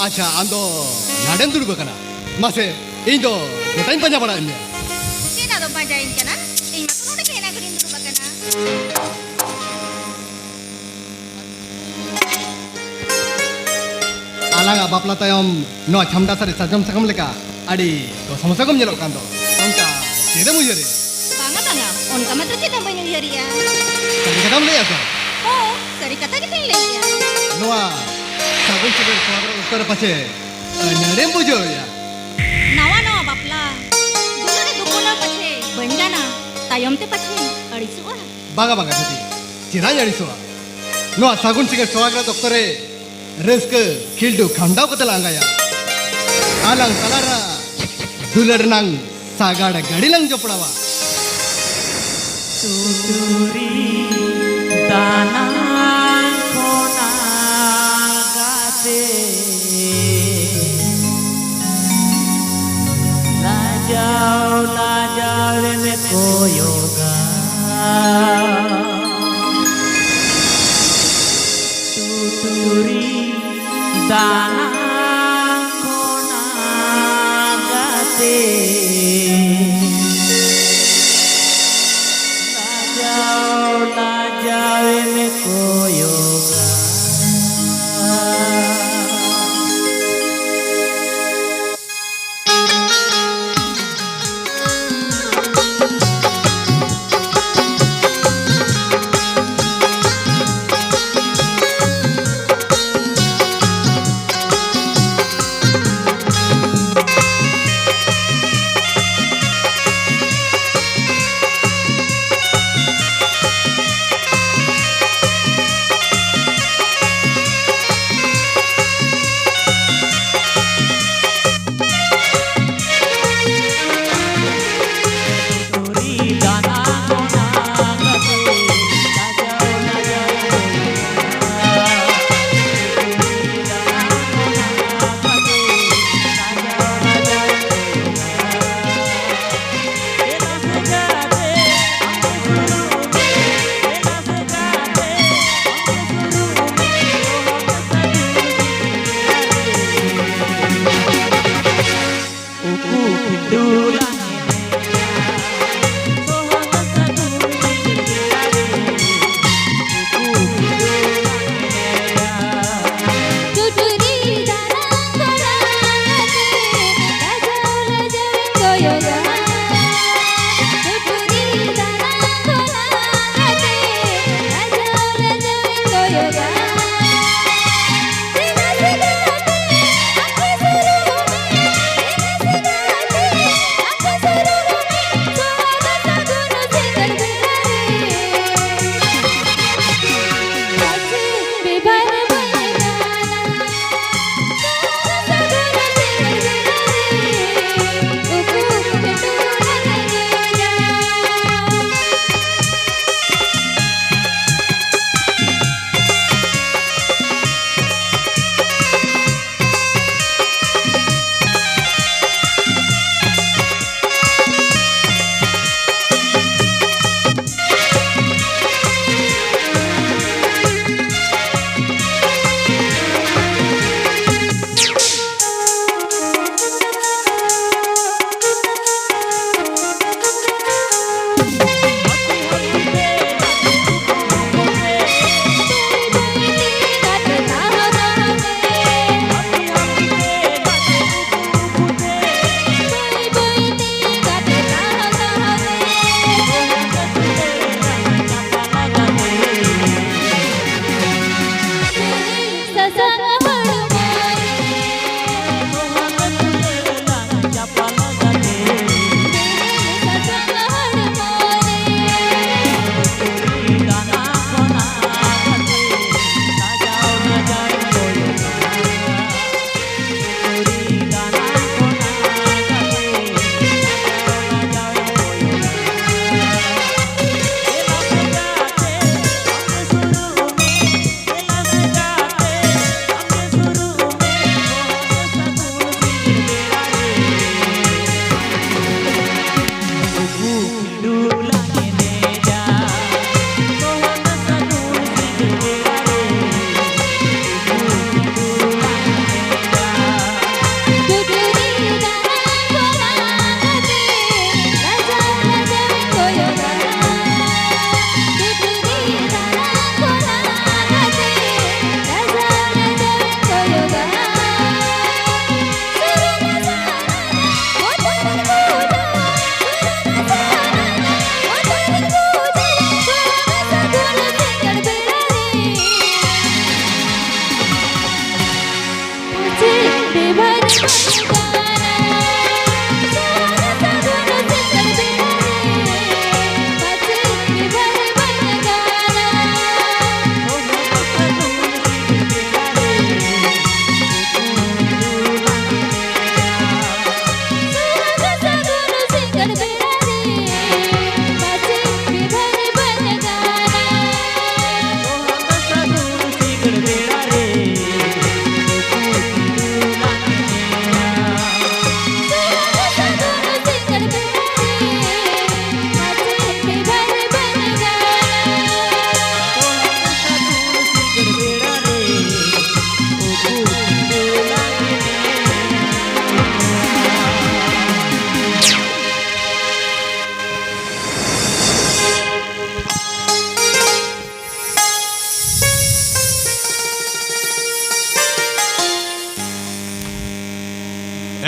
अच्छा आम दो नाडेम दुरुब कना मासे इन दो गोटाइन पंजा बड़ा इन्या चेना दो पंजाइन कना इन मा तो नोडे केना करिन दुरुब कना आलांगा बापला तयम नो छमदा सारे सजम सकम लेका अड़ी तो समस्या कम जेलो कांदो उनका चेदे मुजरे बांगा बांगा उनका मत चेता बनु यरिया सरी कदम ले आसा हो सरी कथा कितन ले या नोआ सागुन चेदे स्वागत उत्तर पछे नरेम बुजो या नवा बापला दुलरे दुकोला पछे बंजाना तायम ते पछे अड़ीसुआ बागा बागा थी चिरां अड़ीसुआ नोआ सागुन चेदे स्वागत उत्तरे रिस्क खिल्डू खंडाव कतला अंगाया आlang salara dular nang sagada gadi lang joprawa tuturi tanang kona gate lajau me koyoga tuturi tanang Najau me koyoga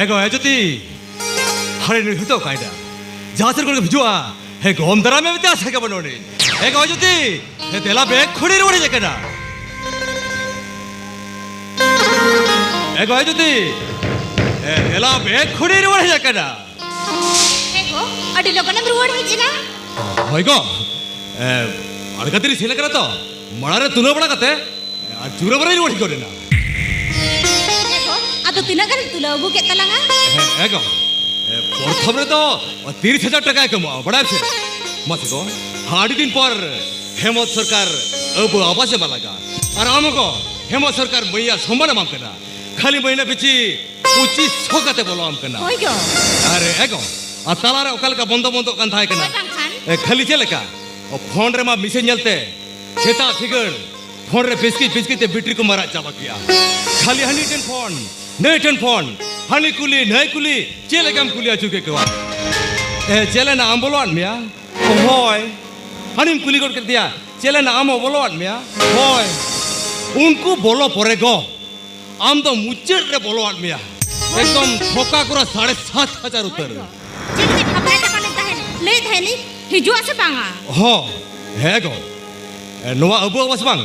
एगो है जोती हरे नहीं होता कायदा जहाँ से कोई भिजुआ है गोमदरा में भी तो आशा क्या बनोने एगो है जोती है तेला बैग खुड़ी रोड़े जगह ना एगो है जोती है तेला बैग खुड़ी रोड़े जगह ना एगो अड़ी लोगों ने रुआड़ ही जिना होइगो अड़कतरी सीले करा तो मरारे तुलो बड़ा करते चूरा बड़ा ही रोड़ी करे ना एगो आतो तीना कर तुला अबू के तलांगा एगो प्रथम रे तो 30,000 টাকা कमाओ बड़ा से मत को हाड़ी दिन पर हेमंत सरकार अब आवास बालागा और हमको हेमंत सरकार मैया सम्मान माम करना खाली महीना पिछी 2500 कते बोलो हम करना होइगो अरे एगो आ ताला रे ओकल का बंदो बंदो कान थाय करना खाली चले का और फोन रे मा मैसेज चलते सेता फिगर फोन रे फिसकी ते बैटरी को मारा चाबा किया खाली हनी टेन फोन नए टेन फोन हनी कुली नए कुली चले कम कुली आचुके के बाद चले ना आम बोलो आन मिया होय हनी कुली कर दिया चले ना आम बोलो आन मिया होय उनको बोलो परे गो आम तो मुच्चर रे बोलो आन मिया एकदम ठोका करा 7,500 उतर जितने खबर है पाले ताहे ले थे नी हिजुआ से बांगा हो है गो नोआ अबु अबस बांग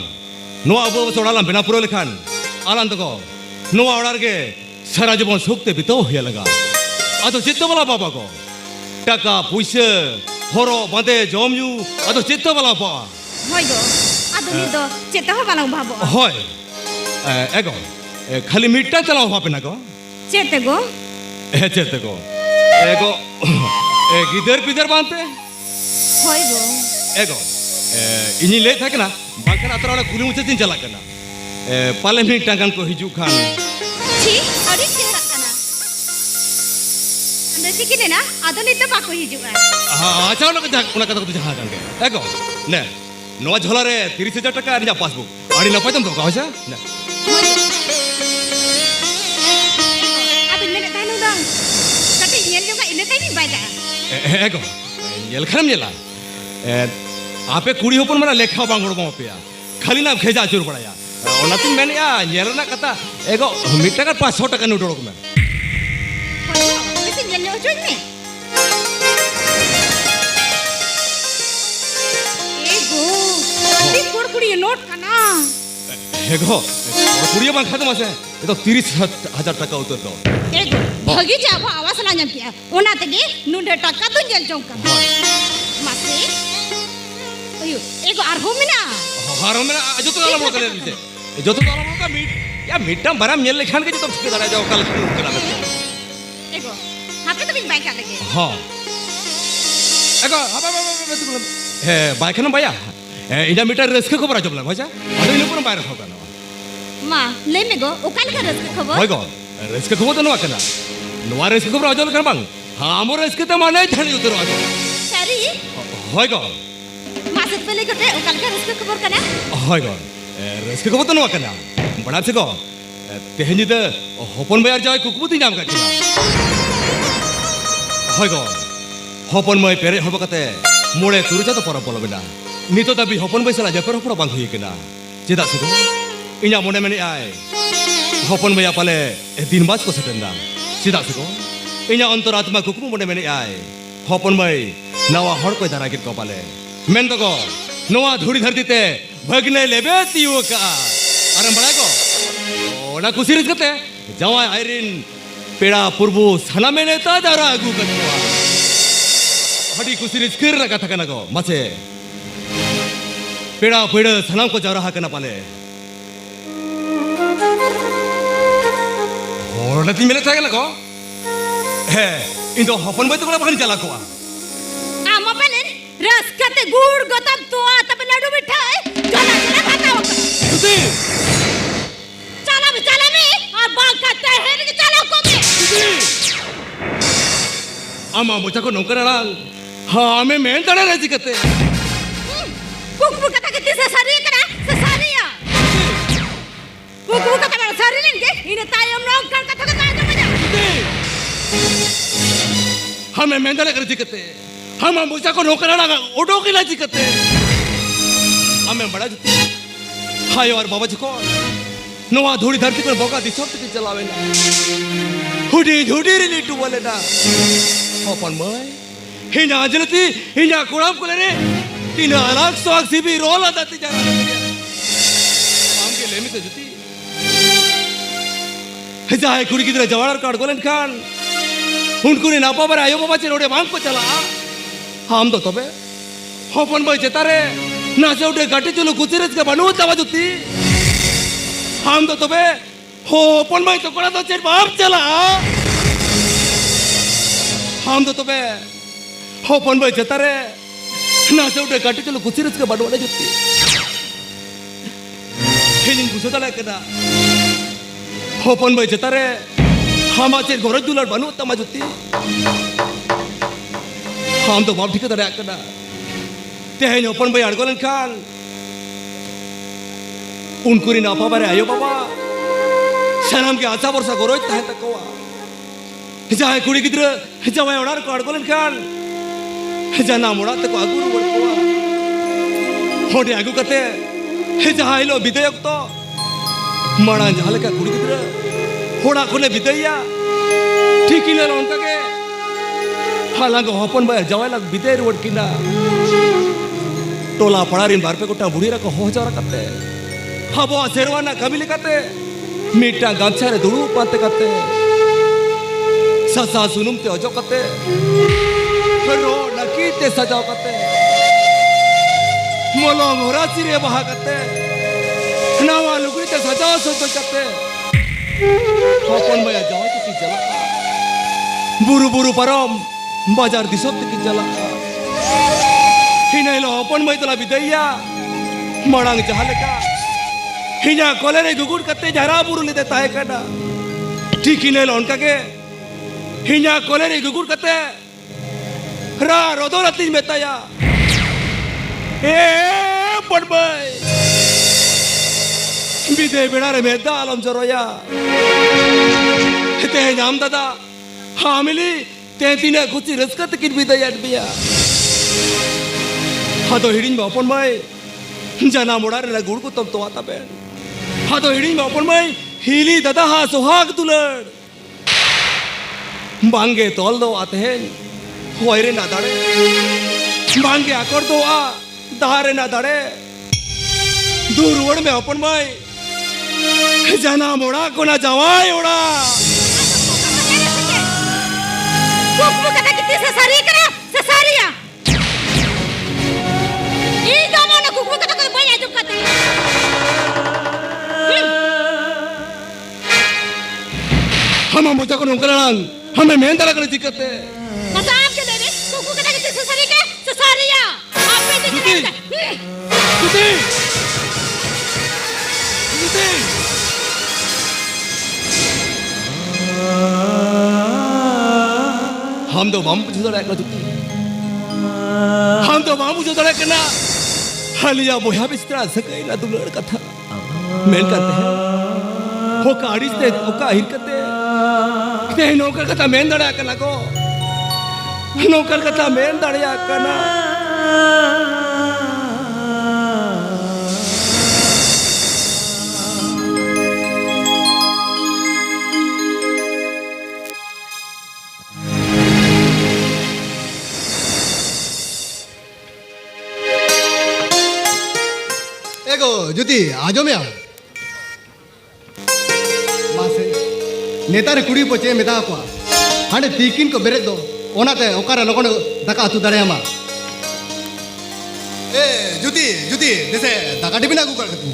नोआ अबु अबस ओडालाम बेना पुरो लेखान आलान तो गो नोआ ओडार के सारा जीवन सुखते बितो हुआ लगा आतो चित्तो वाला बाबा को टाका पुइसे हरो बांधे जमयू आतो चित्तो वाला बा होइगो आतो नी तो चेता हो बालांग भाबो होय एगो खाली मिट्टा चलाओ भापे ना गो चेते गो एगो गिदर पिदर बांधते होइगो एगो इन्हीं ले था ना बांकन अतरा वाला कुली मुझे दिन चला करना पाले मिनट टांगन को हिजू खान छी अड़ी चेहरा कना अंदर से किने ना आतो नी तो बाको हिजुआ हाँ अच्छा उना कथा तुझे हाँ जान के एगो ने नवा झोला रे 30,000 টাকা আর যা পাসবুক আড়ি না পাইতাম তো কাছে না आतो ने तानु दang kati nyel juga ini tadi baca एगो नेल खानम नेला आपे कुड़ी होपन मना लेखा बांगड़ को पे खाली ना खेजा चुर पड़ाया ओनातिन मेन या नेलना कथा एगो मिट टाका 500 টাকা নোট রকম mesti nyel nyel cuy nih ego ini kuri note kana एगो कुड़ी बांग खत्म আছে ये तो 30,000 টাকা उतर दो ego bagi jawab awas lah nyampe ona tadi nunda taka tuh nyel jongka masih ayo ego arho mina हारो में जो तो आलम लोग ले जो तो आलम लोग का मीट या मीटा बराम नेल लेखान के जो तो ठिके दाड़ा जाओ कल कला ego hape tuh bin baik lagi हाँ एगो हाबा हे बाइकन बाया इना मीटर रेस्क खबर आजब लगा जा अरे इन पर बाहर होगा ना ma le mego okan ka rezeki खबर होय गो रेस्क खबर तो नवा कना नवा रेस्क खबर आजब कर बांग हां हमर रेस्क तो माने थानी उतर आजो sari होय गो masuk pele kete okan ka rezeki खबर kana होय गो रेस्क खबर तो नवा कना बड़ा से गो तेहनी दे होपन बाजार जाय कुकुबुती नाम का होय गो होपन मय पेरे होब कते मोड़े तुरजा तो पर बोलो बिना नितो दाबी होपन बैसला जे पर बांग हुई केना चेदा सुगो इना मोने मेने आय होपन भैया पाले दिन बास को सेटेंदा चेदा सुगो इना अंतरात्मा कुकुम मोने मेने आय होपन भाई नवा हड़ को दारा के पाले मेन तो गो नवा धुड़ी धरती ते भगने लेबे तियो का अरे बड़ा को ओना खुशी रिस कते जवा आयरिन पेड़ा पुरबू सानामे नेता जारा आगू कटवा हडी कुसी रिस्कर रखा था कना को मसे पेड़ा पेड़ सनाम को जारा हाकना पाले और नती मेरे था कना को है इन तो हपन में तो कोला बकन चला को आमा पेलेन रस कते गुड़ गतम तो आता पे लड्डू मिठाई चला चला खाता हो तुझे चला में और बाल काटते हैं कि चला को में आमा मुझे को नौकर नांग हाँ हमें मेन तड़े रहती करते बुक कथा कितनी से सारी करा से सारी या बुक कथा मेरा सारी लेंगे इन्हें तायम लोग कर कथा कथा जो बजा हमें मेन तड़े करती करते हम मुझे को नौकर नांग ओडो की लाजी करते हमें बड़ा जुती हाय और बाबा जी को नवा धूड़ी धरती पर बोका दी सब तक चलावे ना हुडी हुडी रिलेट वाले ना अपन मैं हिना जलती हिना कोड़ाम को लेने तीन अलग स्वाग सीबी रोल आती जा रहा है आम के लेमी से जुती जाए कुड़ी की तरह जवाहर कार्ड गोलन खान उनको ने नापा पर आयो बाबा चिरोड़े बांग को चला हम तो तबे अपन भाई चेता रे ना से उठे गाटी चलो कुचिरस का बनू तवा जुती हम तो तबे हो अपन भाई तो कोड़ा तो चेर बाप चला हम तो तबे हो अपन भाई चेता रे ना से उठे गाटी चलो कुचिरस का बनू वाले जुती हिलिंग कुछ तो लेकर ना हो अपन भाई चेता रे हम आचे गोरज दुलार बनू तमा जुती हम तो बाप ठीक है तरह करना ते हैं अपन भाई अड़गोलन खान उनको री नापा बारे आयो बाबा शराम के आशा वर्षा गोरोज ताहे तकवा जाए कुड़ी की तरह जाए उड़ार को अड़गोलन खान जाना मुड़ा तक आगू रो बड़वा होटे आगू कते जहाँ लो विधेयक तो मड़ा झाल का कुड़ी की तरह होड़ा खुले विधेया ठीक ही ले लो उनका के हालांकि अपन भाई जवाई लग विधेय रोड की ना टोला पड़ा रिन बार पे कोटा बुढ़ी रखो हो जा करते हबो शेरवाना कभी लिखाते मीठा गामछा रे दुड़ू पाते करते ससा सुनुम ते अजो करते रो नकी ते सजाओ करते मोलो मोरा सिरे बहा करते नावा लुगड़ी ते सजाओ सोचो करते अपन भाई जाओ तो की चला बुरु बुरु परम बाजार दिसोत की चला हिने लो अपन भाई तला विदैया मड़ांग जहाल का हिना कोले रे गुगुड़ कते जरा बुरु ले देता है कना ठीक हिने लो उनका के हिना कोले रे गुगुड़ कते रा रोदो रती में ताया ए अपन भाई विदे बेड़ा रे मेदा आलम जरोया ते नाम दादा हाँ मिली ते तीने कुछ रस्कत किन विदैया बिया हाँ तो हिडिंग में अपन भाई जाना मुड़ा रे गुड़ को तब तो आता बेन हाँ तो हिडिंग में अपन भाई हिली दादा हाँ सुहाग दुलड़ बांगे तोल दो आते हैं होयरे ना दाड़े बांगे आकर दो आ दारे ना दाड़े दूर वड़ में अपन भाई जाना मुड़ा को ना जवाई उड़ा बुक कथा कितनी से सारी करा से सारिया हम मुझे को नौकरान हमें मेहनत लगा दिक्कत है मत आप के दे कुकू कथा कितनी से सारी के से सारिया आप पे जुती हम तो बाम पूछो लगा जुती हम तो बाम पूछो लगा करना हालिया बोया बिस्तर सके ना दुलड़ कथा मेन करते हैं हो काड़ी से हो का हिर करते ते नौकर कथा मेन दड़या करना को नौकर कथा मेन दड़या करना एगो जुती आजो में आओ मासे नेतार कुड़ी पोचे मेता को हांडे तीकिन को बेरे दो ओनाते ओकारा लगन दाका अतु दाड़ेयामा ए जुती देसे दाका टिफिन आगु कर तुम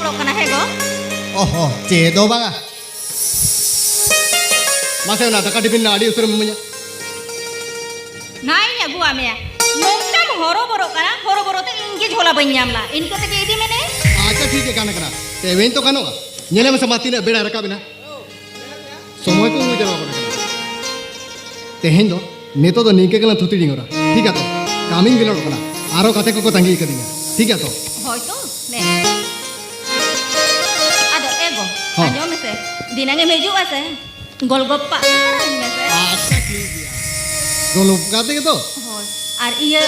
Kalau kena hego, ओहो चेदो बांगा मासे ना दाका टिफिन ना आडी उसरे मुमnya naik ya gua mea. Nongkam horo-boro te inge jhola banyam la. Inka te kedi mene? अच्छा ठीक है काना करा तेवें तो कानो ñele masa mati na beda raka bina समय को मुझे जवाब पड़ा तेहें दो नेतो तो नीके कला थुती डिंगोरा ठीक है तो कामिंग बिना रोकना आरो कते को तंगी करिया ठीक है तो Hoi tu, ne. Ada ego. Hah. Anjo mese. Dinange meju ase. Golgappa sekarang mese. अच्छा ठीक है गोलो काते के तो Hoi. Ar iya.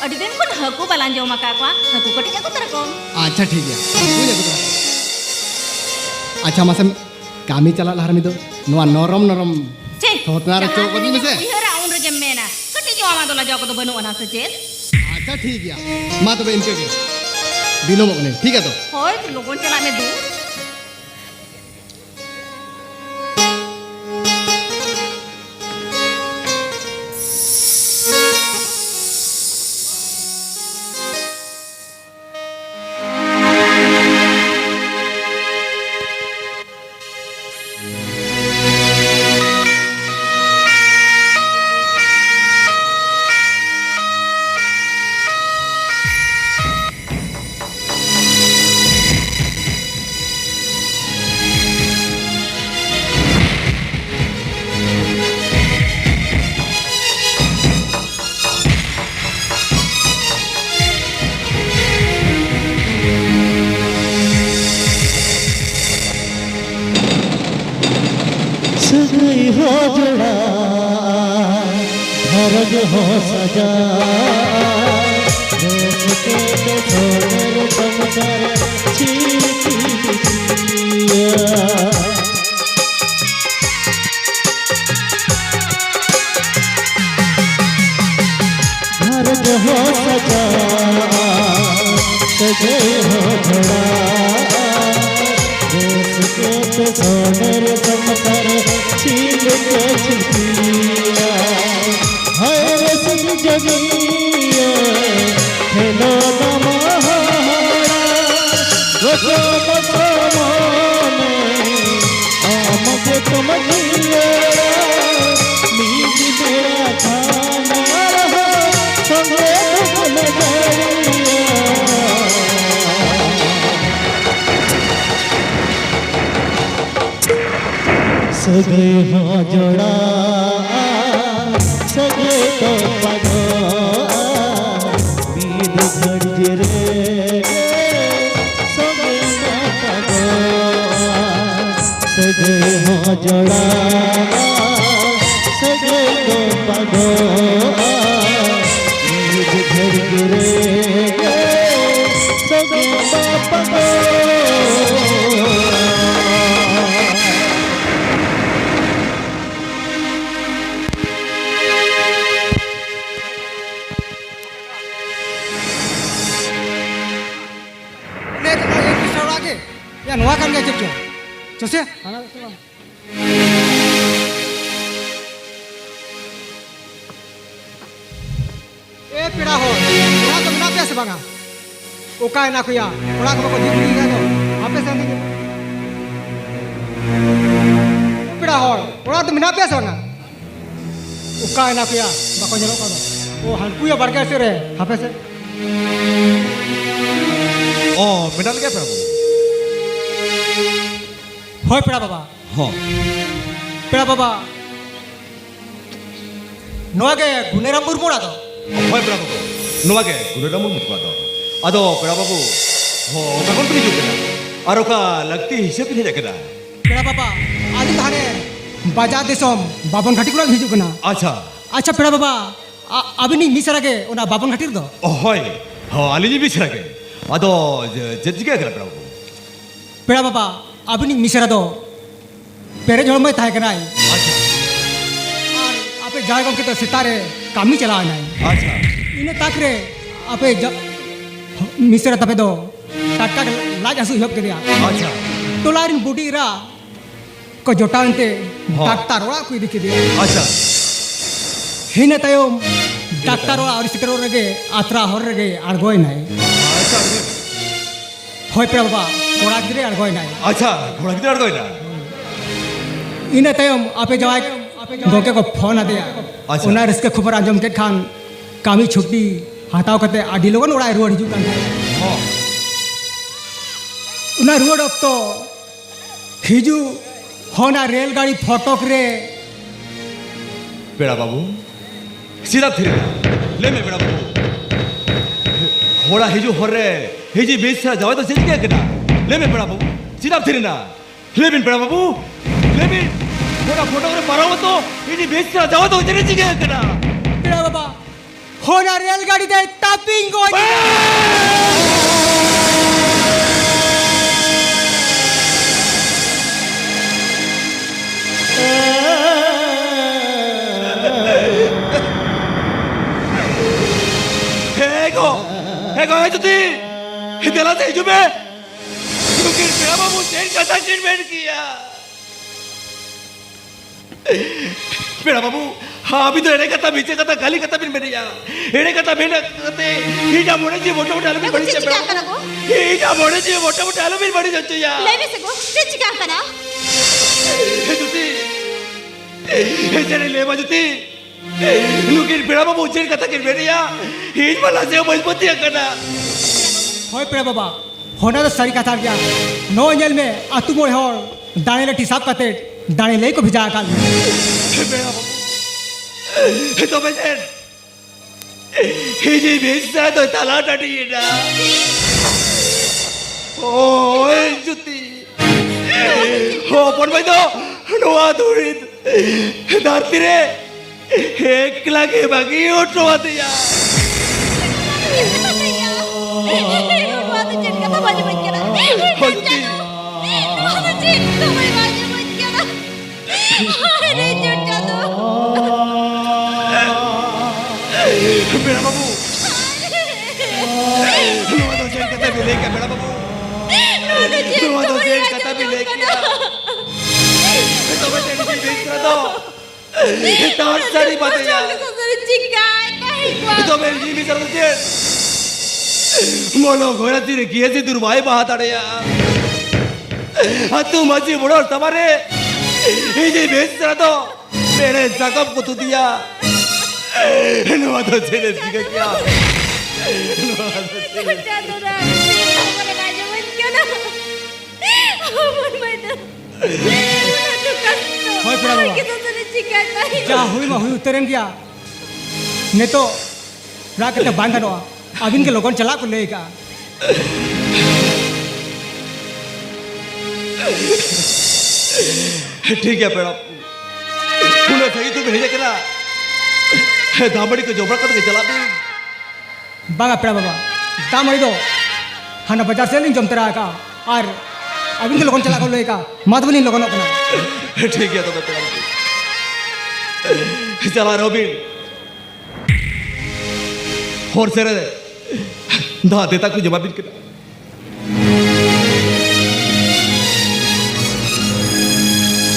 Adi din kun haku balanjo maka kwa. Haku kati aku terkom. अच्छा ठीक है मुझे तो अच्छा मासे कामी चला लहर में तो नोआ नरम Cek. Thotna ra cok kadi mese. Iya ra un rejam mena. Kati jo ama dola joko to banu ana sejet. अच्छा ठीक है माँ तो इनके के दिनों मगने ठीक है तो Hoi tu logon cela me du. सगाई हो जोड़ा भरग हो सजा दोस्त के छोड़ तुम कर चीती भरग हो सजा सगाई हो जोड़ा दोस्त के छोड़ तुम कर छीन के छिपिया हाय रसन जगिया हेलो नमहारा वो मने आम के तुम जिया नींद मेरा खाना रहा संगे तुम नजरिया सगे हाँ जोड़ा सगे तो पगो बीद घड़ रे सगे ना पगो सगे हाँ जोड़ा सगे तो पगो बीद घड़ रे सगे ना पगो या नवा kan gak cek Jose pira ho ora to na pe se banga ukai na ku ya ora ko di di ga to ape se ni pira ho ora to na pe se banga ukai na ku ya ba ko nyelo ko o han ku ya barka se re ape se oh medal ke prabu hoy pira baba ho pira baba noa ge guneram murmu ra to hoy prabu nuwa ke guneram murmu ko ado prabu ho kakon tu hijuk kana aro ka lagti hisab ni jakada pira baba adi thane bajar desom babon ghati ko hijuk kana acha अच्छा पेड़ा बाबा अभी मिसरा के उना बाबन घाटी दो होय हो आली भी छराके अदो जजिके करा प्रभु पेड़ा बाबा अभी मिसरा दो पेरे जोड़ में थाय कनाई अच्छा और आपे जाय गम के तो सितारे कामी चला नाई अच्छा इने ताकरे आपे मिसरा तपे दो टटका लाज हसू हब के दिया अच्छा टोला रिन बुडी रा को जोटानते हाँ। डाक्टर ओड़ा को दिखे दिया अच्छा हिने तायम डाक्टर ओड़ा और सिटर रगे आत्रा हर रगे आड़गोय नाय अच्छा होय पे बाबा कोड़ा गिरे आड़गोय नाय अच्छा घोड़ा किधर गई ना इने तायम आपे जवाय गोके को फोन आ दिया अच्छा। ओना रिस्क खबर आजम के खान कामी छुट्टी हटाव कते आडी लोगन ओड़ा रुवाड़ हिजु कान हाँ उना रुवाड़ अब तो हिजु होना रेलगाड़ी फटक रे बेड़ा बाबू सीधा फिर ले में बेड़ा बाबू घोड़ा हिजू हो रे हिजी बीच से जाओ तो सीध के ना ले में बेड़ा बाबू सीधा फिर ना ले बिन बेड़ा बाबू ले बिन घोड़ा फोटो करे मारो तो हिजी बीच से जाओ तो चले जी के ना तेरा बाबा होना रेलगाड़ी दे टापिंग को हेगो है जुती हिदला से हिजू में क्योंकि बेड़ा बाबू चेन का ट्रीटमेंट किया बेड़ा बाबू हाँ अभी तो एड़े कथा बीचे कथा गाली कथा बिन मेरी यार एड़े कथा बिन कते ही जा मोड़े जी मोटे मोटे आलू बिन बड़ी से क्या करा गो ही जा मोड़े जी मोटे मोटे आलू बिन बड़ी सच्ची यार ले से गो चिच क्या करा हे जुती हे जरे ले बाजुती लुकिन बेड़ा बाबू चेन कथा किन मेरी यार ही वाला से मजबूती करना होय पे बाबा होना तो सरी कथा गया नो अंजल में आतु मोड़ होर दाने ले टिसाब कते दाने ले को भिजा काल बेड़ा बाबू तो बेचैन हिजी भेजता तो ताला टटी ना ओए जुती हो पन भाई तो नोआ दूरी धरती रे एक लागे बाकी उठो आते यार बेड़ा बाबू नोआ तो जेल कथा भी लेके बेड़ा बाबू नोआ तो जेल कथा भी लेके तो बेटे नहीं भेज रहा तो तार सारी बातें यार तो मेरी जी भी कर दे मोनो घोड़ा तेरे किए से दुर्भाई बात आड़े यार तू मजी बड़ो तुम्हारे ये भेज रहा तो मेरे जगह को तू दिया नवा तो चले दिखा क्या होय पे बाबा जा हुई मा हुई उतरन गया ने तो रात के बांध दो अबिन के लोगन चला को लेगा ठीक है पेड़ा तूने सही तू भेजे करा दामड़ी को जोबड़ा करके चला दे बागा पेड़ा बाबा दामड़ी दो हना बाजार से नहीं जमतरा का और अबिन के लोगन चला को लेगा माधवनी लोगन अपना ठीक है तो मैं पेड़ा चला रोबिन और से रे दा देता को जवाब भी करा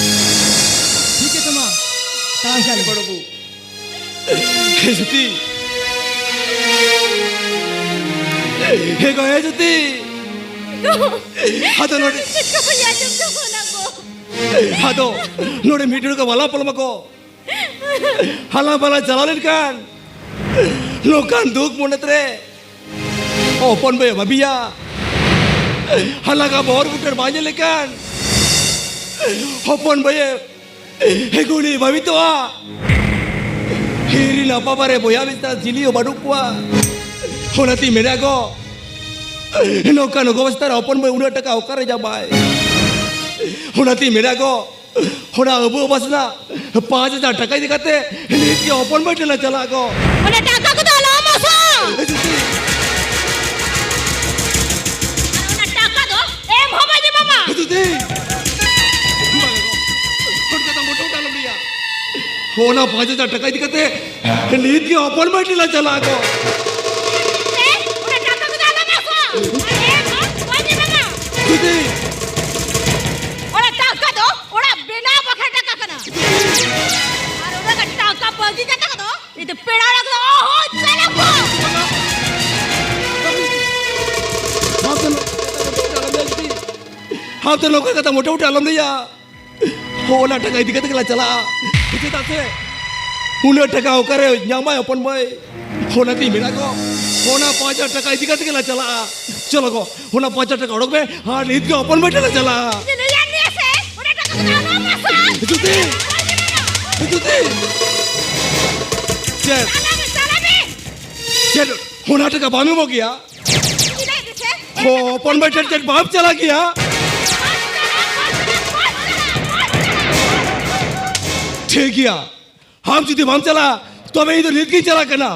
ठीक है तुम तां चल बड़बू हे जुती हे गो हे जुती हातो नोडे हातो नोडे मीटर का वाला पलमको हाला बाला चलालेन कान लोकान दुख मोनत रे ओपन बे बबिया हाला का बोर बुटर बाजे लेकान ओपन बे हे गुली भवितवा हिरी ना पापारे बोया बिस्ता जिलियो बडुकवा होनती मेरा गो नौका नो गोस्तर ओपन बे 1 टका ओकारे जा बाय होनती मेरा गो होना अबो बसना 5000 टका दिखाते नीति ओपन बे चला चला गो ओने टाका को तो ला मसा ओने टाका दो ए भबाजी मामा जुती होना 5000 टका दिखाते नीति ओपन बे चला चला गो ए ओने टाका को तो ला मसा ए हाँ तो लोग कहता मोटे मोटे आलम लिया होना टका इदी कते केला चला चेता से उन्हें टका करे न्यामा अपन मय होना ती मेरा को होना 5,000 टका इदी कते केला चला चलो को होना 5,000 टका उड़क में हाँ नीत के अपन बैठे चला जुती चल चल होना टका बामी हो गया हो अपन बैठे चल बाप चला गया ठीक गया हम जुदी बाम चला तो मैं इधर नीत की चला करना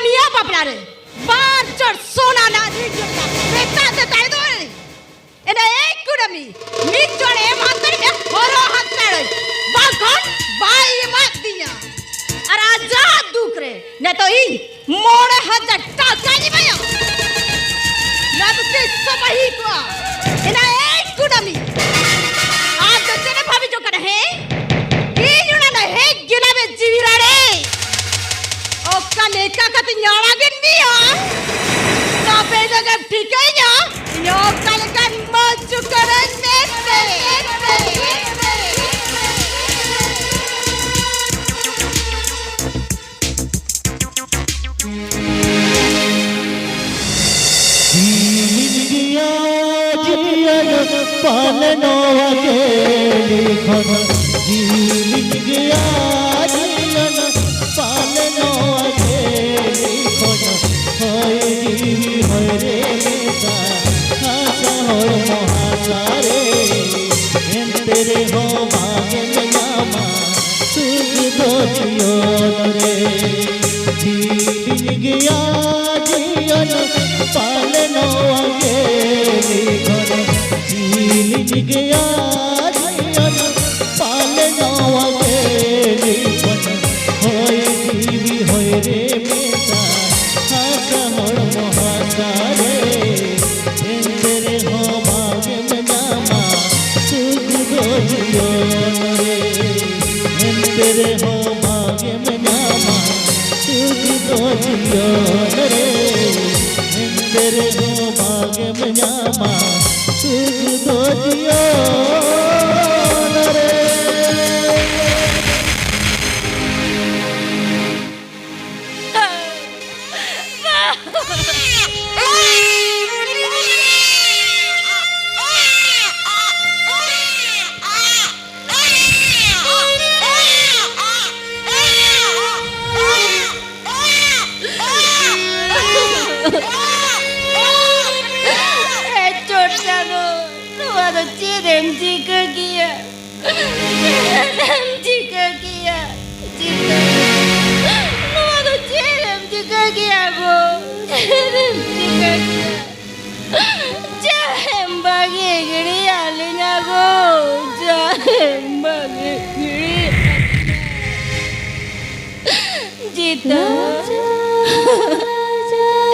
मिया बापला रे बार चढ़ सोना ना बेटा ते ताई दो एना एक कुडमी मी जोड़े मातर में होरो हाथ रे बाखन बाई मत दिया अरे जा दुख रे न तो ई मोड़े हजार टाका नहीं भैया लब के सब ही को एना एक कुडमी आप तो तेरे भाभी जो कर है ई जुना ना है गिला में जीविरा रे लेका का न्यावा गिन्निया तापे जब ठीक है ना न्यो कल का मच करने से जिया जियन पालनो अकेली खन जिया जियन पालनो अकेली खन होय जीवी होय रे मेसा खासा होय महासारे तेरे हो भागे में नामा सुख दो जियो रे गया जियन पालनो अकेली खन जीलिन गया जियन पालनो अकेली खन होय जीवी होय रे मेसा हासा होय महासारे तेरे हो भाग्य में नामा सुख दो जियो रे तेरे हो भाग्य में नामा सुख दो जियो रे तेरे हो भाग्य में नामा सुख दो जियो रे जीता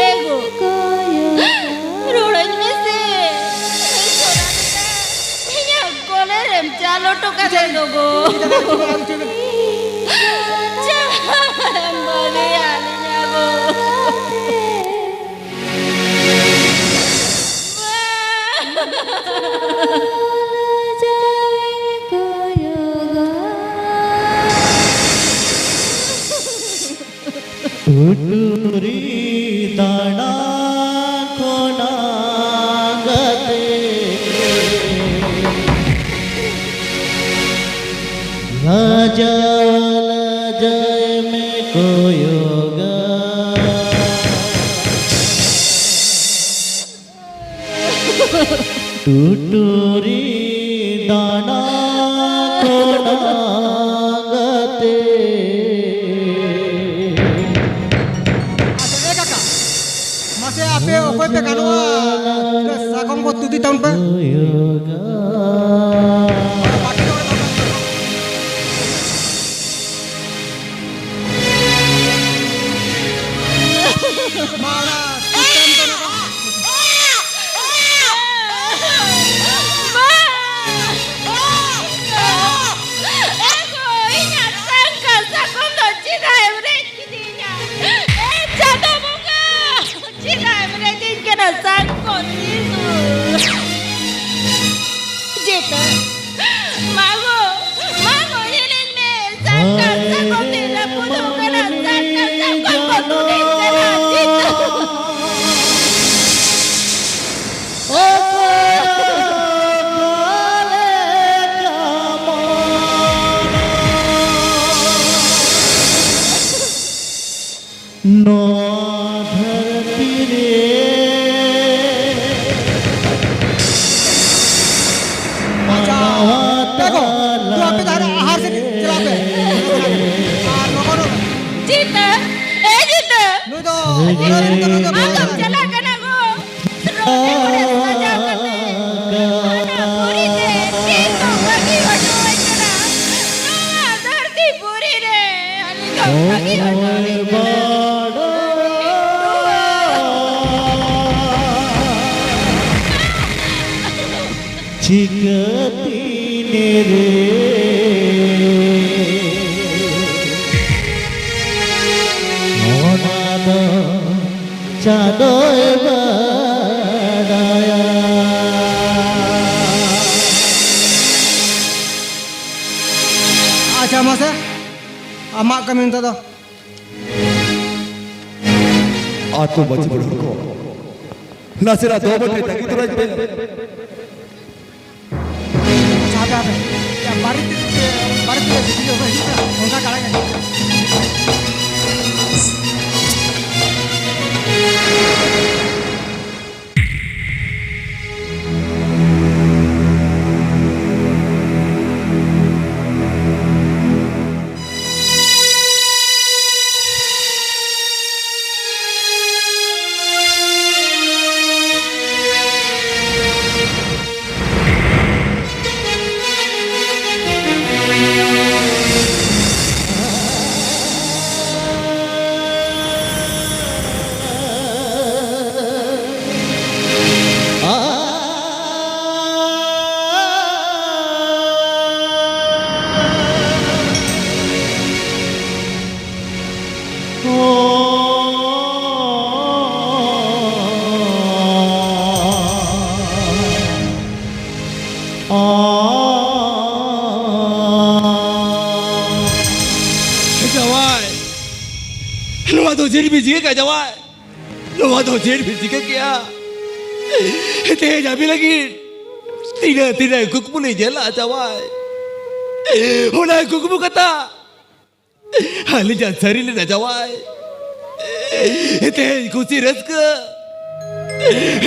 एगो रोड़ज में से यहाँ कोने रेम चालो टोका दे दोगो चाम बागे आने जागो टूटूरी दाना कोना गते लाजा लाजय में कोयोगा टूटूरी दाना कोना गते masih ape okoy pe kanwa sakong ko tudi tahun pe malah sistem to Ego, ingat sangka जीता ए जीता नुई दो मालूम चला कना गो रोने बड़े सजा करते ना पूरी दे तीन तो बगी हटो इतना ना धरती पूरी रे अली तो बगी हटो चिकती रे मोनाद चादोय बड़ाया अच्छा मसे अम्मा कमी तो आतो बच बड़ो को नासेरा दो बटे तकी तो राज पे सादा है या बारिश वीडियो है उनका करेंगे नुआ तो जेल भी जीके क्या जवाय नुआ तो जेल भी जीके क्या तेज अभी लगी तीने तीने कुकमुली जेला जवाय होना कुकमु कता हाली जा सरी ले जवाय तेज खुशी रस्क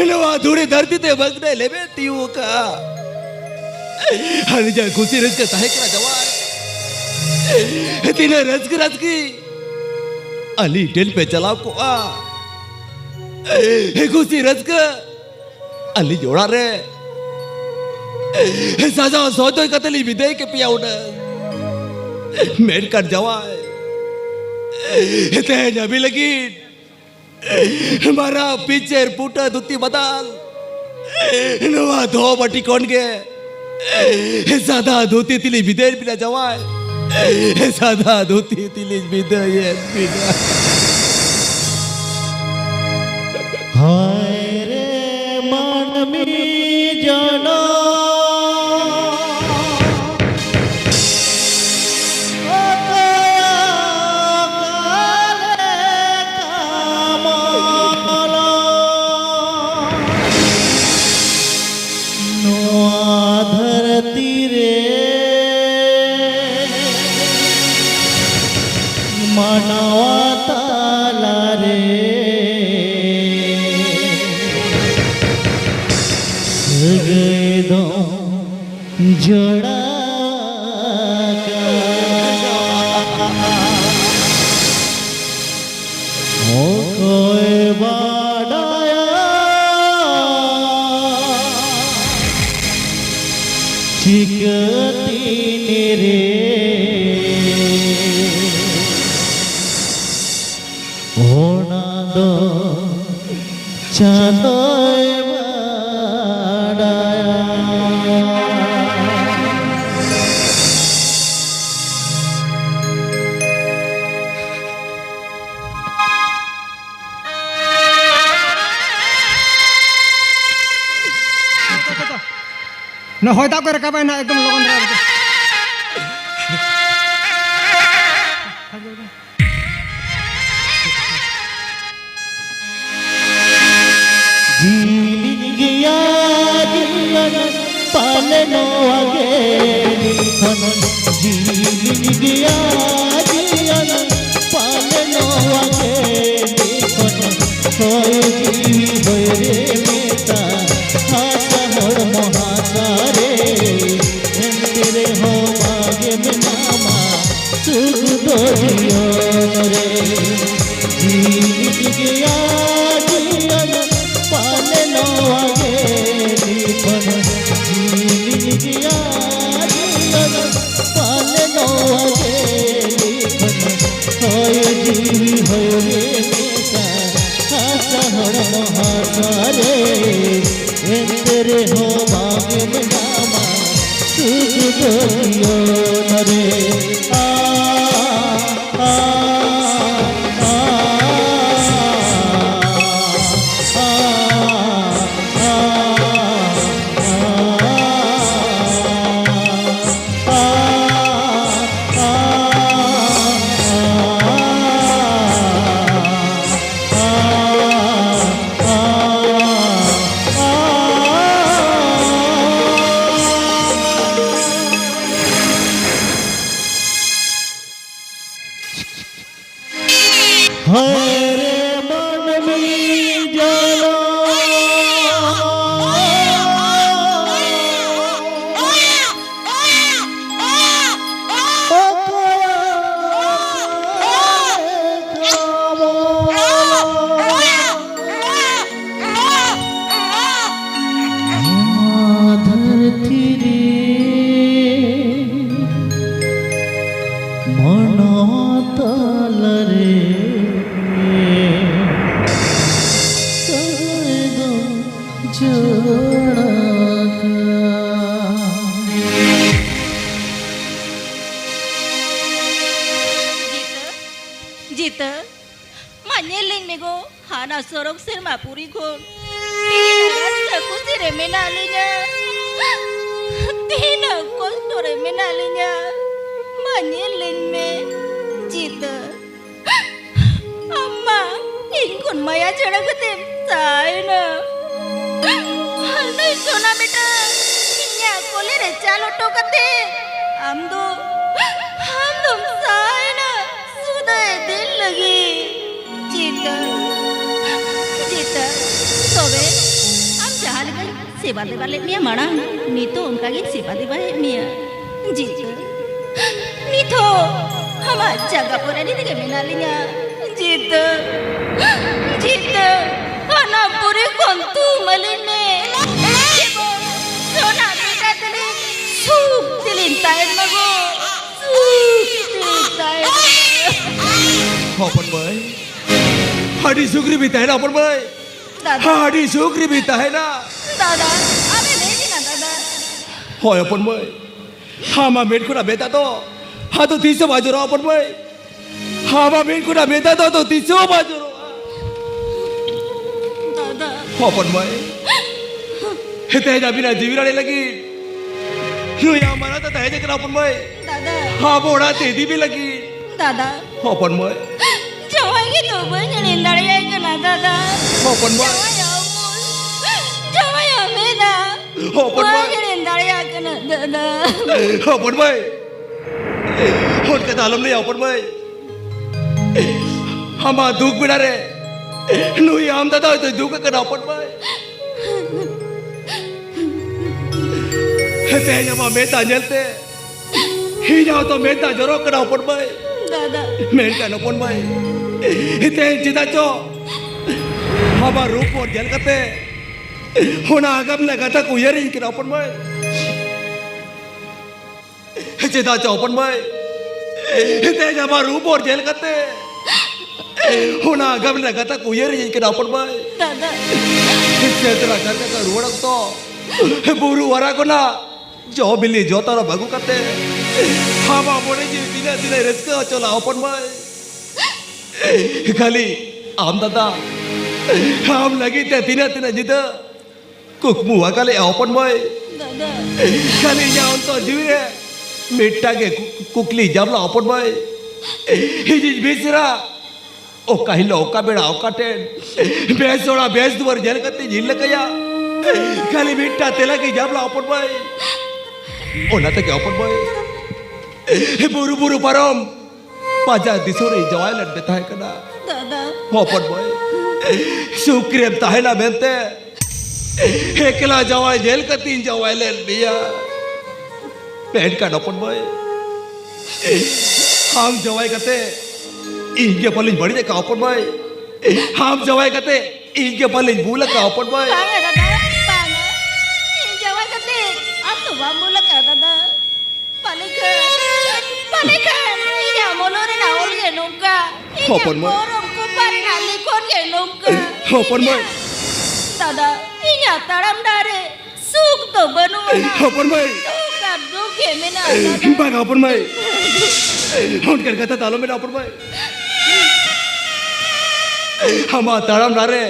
नुआ थोड़ी धरती ते बगने ले बेटियों का हाली जा खुशी रस्क ताहे क्या जवाय तीने रस्क रस्की अली दिल पे चला को खुशी रस्क अली जोड़ा रे साजा सोतो कतली विदय के पिया उड़ मेड कर जवाए तेज अभी लगी हमारा पीछे पुटा दुती बदाल नवा दो बटी कौन के सादा धोती तिली विदय पिला जवाए सादा धोती तिली विदय पिला हाय रे मन में जाना मनवा ताला रे गए दो जोड़ा ओ कोई बाड़ाया चिकती रे होना दो चादोय बड़ाया न होता को रखा ना एकदम लोगन रहा जीलिन गया जिलन पालनो आगे निखन जीलिन गया जिलन पालनो आगे निखन कोई जीवी होय रे मेता हासा होड़ महासारे तेरे हो मागे में नामा सुख दो जियो रे जीत गया जीवन पाले नो आगे लिखन जीत गया जीवन पाले नो आगे लिखन होय जीवी होय रे नेता आशा हरण हासारे तेरे हो मांगे में नामा तुझ बोलियो रे आ आ आ हरे मन में जाना धरती रे मना तल रे जीत मान्यलिंग में गो हाना सोरक सिरमापुरी खोन कुसिरे में नालिnya तीन कोस्तोरे में नालिnya मान्यलिंग में जीत अम्मा इनकुन माया चढ़ा कते साइना नहीं सोना बेटा इन्या कोले रे चालो टोकते हम दो साइना सुदय दिल लगी जीता जीता तोबे हम जहां लगे सेवा दे वाले मिया माना नी तो उनका की सेवा दे वाले मिया जीता नी तो हम जगह पर नहीं दिखे मिना लिया जीता जीता खाना पूरे कौन तू मलिन में सोना बेटा तेरे सूप दिलिन तायर मगो अपन भाई हाडी सुग्री भी है ना अपन भाई दादा हाडी सुग्री भी है ना दादा अबे नहीं जी ना दादा हो अपन भाई हामा मेट को ना बेटा तो हाँ तो तीसो बाजू रहो अपन भाई हामा मेट को ना बेटा तो तीसो बाजू रहो दादा हो अपन भाई हिते जा बिना जीवी रानी लगी यूं यहाँ मरा तो तहे जगह अपन भाई दादा हाँ बोड़ा तेदी भी लगी दादा हो अपन भाई जवाई तो बन निंदाड़ी है क्या ना दादा हो अपन भाई जवाई हमें ना हो अपन भाई बन निंदाड़ी है क्या ना दादा हो अपन भाई होट के तालम नहीं अपन भाई हम दुख बिना रे नुई आम दादा तो दुख करना अपन भाई ते जब मेहता जलते ही जाओ तो मेहता जरो करना अपन भाई दादा मेहता न अपन भाई इतने चिता चो हमारा रूप और जल करते होना आगम लगा था कुयर ही करना अपन भाई चिता चो अपन भाई इतने जब हमारा रूप और जल करते होना आगम लगा था कुयर ही करना अपन भाई दादा इससे तेरा घर का रोड़क तो बुरु वरा को ना जो बिल्ली जो तारा भागु करते हम बोले जी दिने दिने रिस्क चला अपन भाई खाली आम दादा हम लगी ते दिने दिने जिद कुक मुआ खाली अपन भाई दादा खाली जाऊं तो जीवे मिट्टा के कुकली जमला अपन भाई हिजी बेचरा ओ कहिलो ओका बेड़ा ओका टेन बेस जोड़ा बेस दुवर जल करती झील कया खाली मिट्टा तेला की जमला अपन भाई ओ ना तक अपन भाई बुरु बुरु परम पाजा दिसोरे जवाय लड़ देता है कना दादा अपन भाई सुक्रियम ताहेला बेनते एकला जवाय जेल का 3 जवाय ले लिया पेट का अपन भाई हम जवाय करते इनके पालिन बड़ी का अपन भाई हम जवाई कते इनके पालिन भूल का अपन भाई Banga dada, banga. Jawa kate, ato bambula ka dada. Palikan. Iya molore na olge nungka. Iya Apaan, Mai? borong kupari na likon ge nungka. Apaan, Mai? Dada, iya taram dare. Suk to banuana. अपन भाई Suka duke mena dada. बाग अपन भाई हम कर कथा तालो में अपन भाई हम ताड़म डारे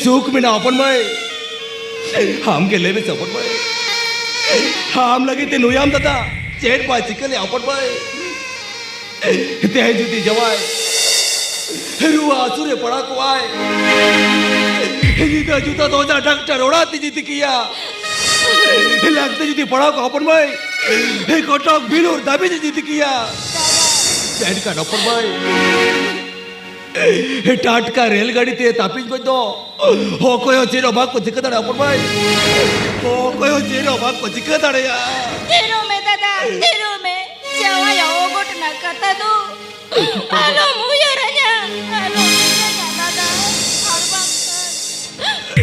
सुख में ना अपन भाई हम के ले में अपन भाई हम लगे ते नुयाम दादा चेट पा चिकले अपन भाई ते जुती जवाय रुआ आसुरे पड़ा को आए जीता जूता तो जा डॉक्टर उड़ाती जीती किया लगते जीती पड़ा को अपन भाई कटक बिलोर दाबी जीती किया बैठ का अपन भाई टाटका रेलगाड़ी ते तापिज बजो हो कोयो चेरो भाग को चिकदाड़े अपन भाई हो कोयो चेरो भाग को चिकदाड़े या Tiru me dada, tiru me. Jawa ya ogot na kata do. Alo muyaranya dada.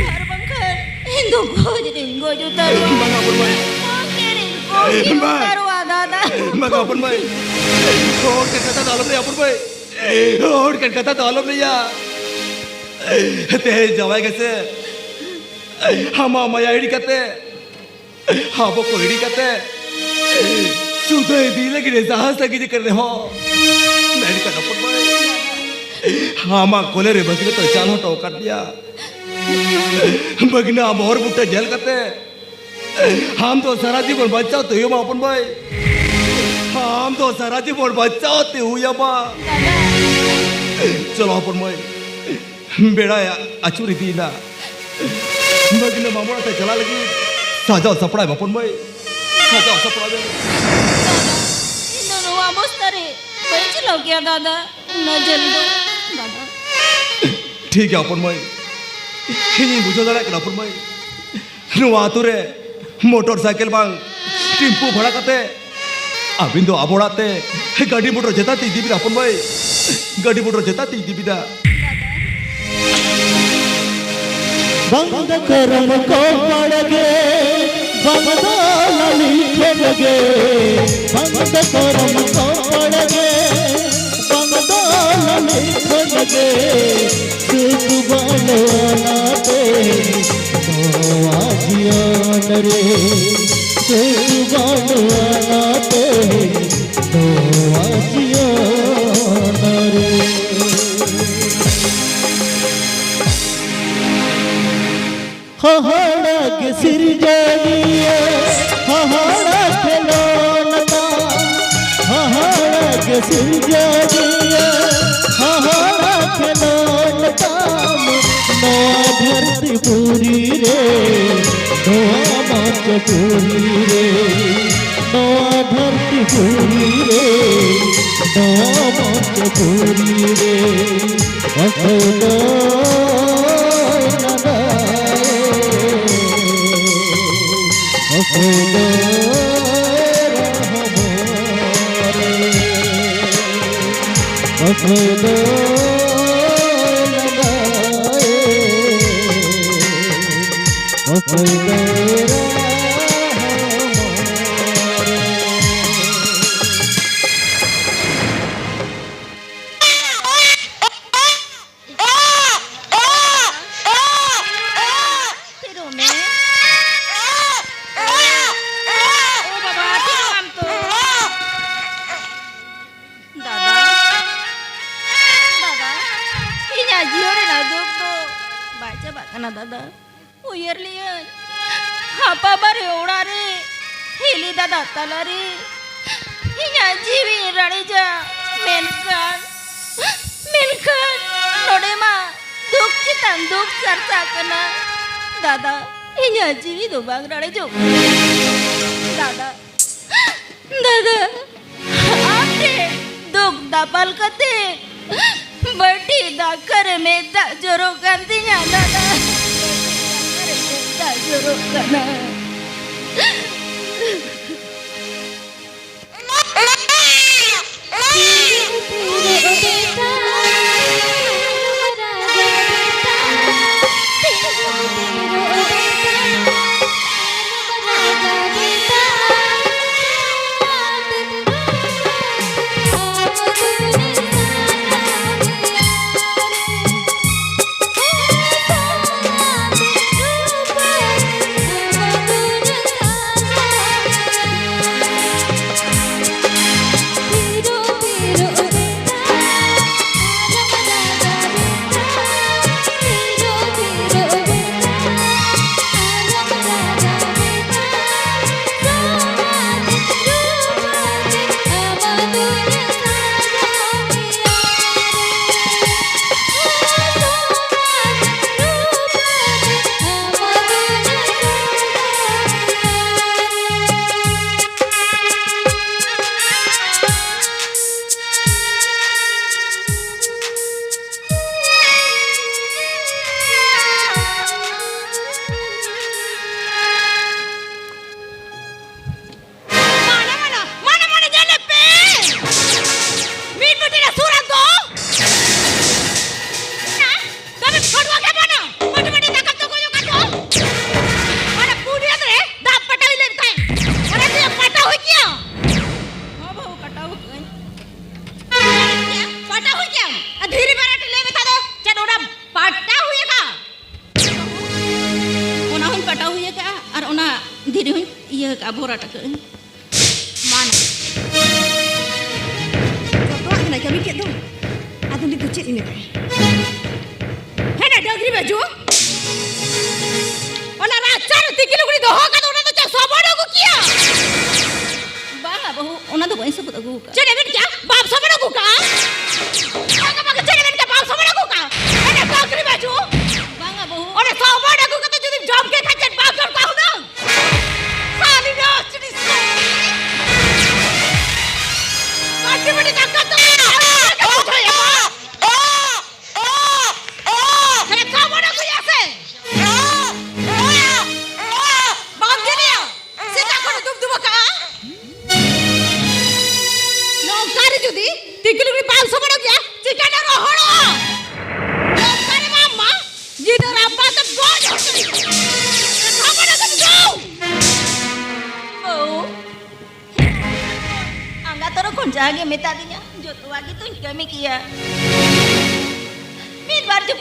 Harbangkan. Hindu ko jadi go jutaru. Bang अपन भाई Kirin ko jutaru dada. बang अपन भाई और के कथा तालम ने अपन भाई और के कथा तालम ने या ते जवाई कैसे हम माया इडी कते हाँ वो कोई इडी कते सुधे दिले की साहस लगी जी कर रहे हो मैंने कहा अपन भाई हाँ माँ कोले रे बगले तो चाल हो टोकर दिया बगना हम और बुट्टे जेल करते हम तो सारा जीवन बच्चा तो यो माँ अपन भाई हम तो सारा जीवन बच्चा होते हुए या माँ चलो अपन भाई बेड़ा या अचूरी थी ना बगने मामूला से चला लगी साजा सपड़ा है अपन भाई साजा सपड़ा दे Hindu nuwa mustari. Benci lo kya dada. Na jaldo dada. ठीक है अपन भाई ये बुझो जरा कि अपन भाई नुआतुरे मोटरसाइकिल बांग टिम्पू भड़ा करते अभी तो आबोड़ाते गाड़ी मोटर जेता ती दीबी अपन भाई गाड़ी मोटर जेता ती दीबी दा बंद करम को पड़गे बंद लली खेलगे बंद करम को पड़गे बंद लली खेलगे सुख बनो नाते आजियान रे सुख बनो नाते आजियान रे हहाड़ा के सिर जानिए हहाड़ा खिलौना हहाड़ा के सिर जानिए हहाड़ा खिलौना नवा धरती पूरी रे नवा माच पूरी रे नवा धरती पूरी रे नवा माच पूरी रे अखोदा Tiru me. Oh baba tiru am to. Dada. Dada. Inya jiore na duk to. Baca bakana dada. Uyar lian. Apa bare ora re. Hili dada tala re. Inya jiwi rani ja. Menkan. Menkan. Node ma. Duk citan duk sarsa kana. Dada. Inya jiwi do bang rani jo. Dada. Dada. Aapne duk dapal kate. Berti dakar में दा जरो कंदिnya dada. दा जरो kana. Pure धीरे हुई ये का बोरा टक मान तो ना कभी के दो आदमी तो चेक नहीं है ना डगरी बाजू ओला राचा रे 3 किलो गुड़ी दो का तो ना तो सबड़ो को किया बागा बहु ओना तो वैसे पता को चले बिन क्या बाप सबड़ो को का आगा मग चले बिन क्या बाप सबड़ो को का है ना डगरी बाजू बागा बहु ओने सबड़ो को तो जदी जॉब के खाचे बाप सब का हो ना साली ना चली माटी बड़ी ताकत तो जागे मेता दिया जो तो आगे तो कमी किया मित बार जब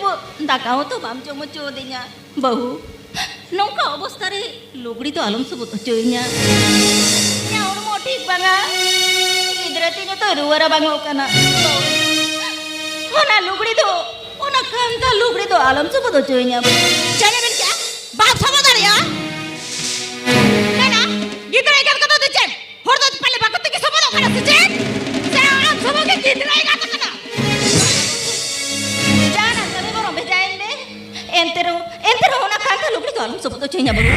दाका हो तो बाम जो मचो दिया बहु नौका अवस्था रे लुगड़ी तो आलम सब तो चोइया या और मोटी बांगा गिद्रती ने तो रुवारा बांगा ओकाना ओना लुगड़ी तो ओना कांता लुगड़ी तो आलम सब तो चोइया चले बिन क्या बाप समझ या है ना गिद्रा कर तो दे होर तो पहले बाकत के समझ ओकाना से सब के गिद्रा का तकना जाना तबे बरो भेजाइले एंतेरो होना कांता लुगड़ी तो आलम सब तो चोइया बरो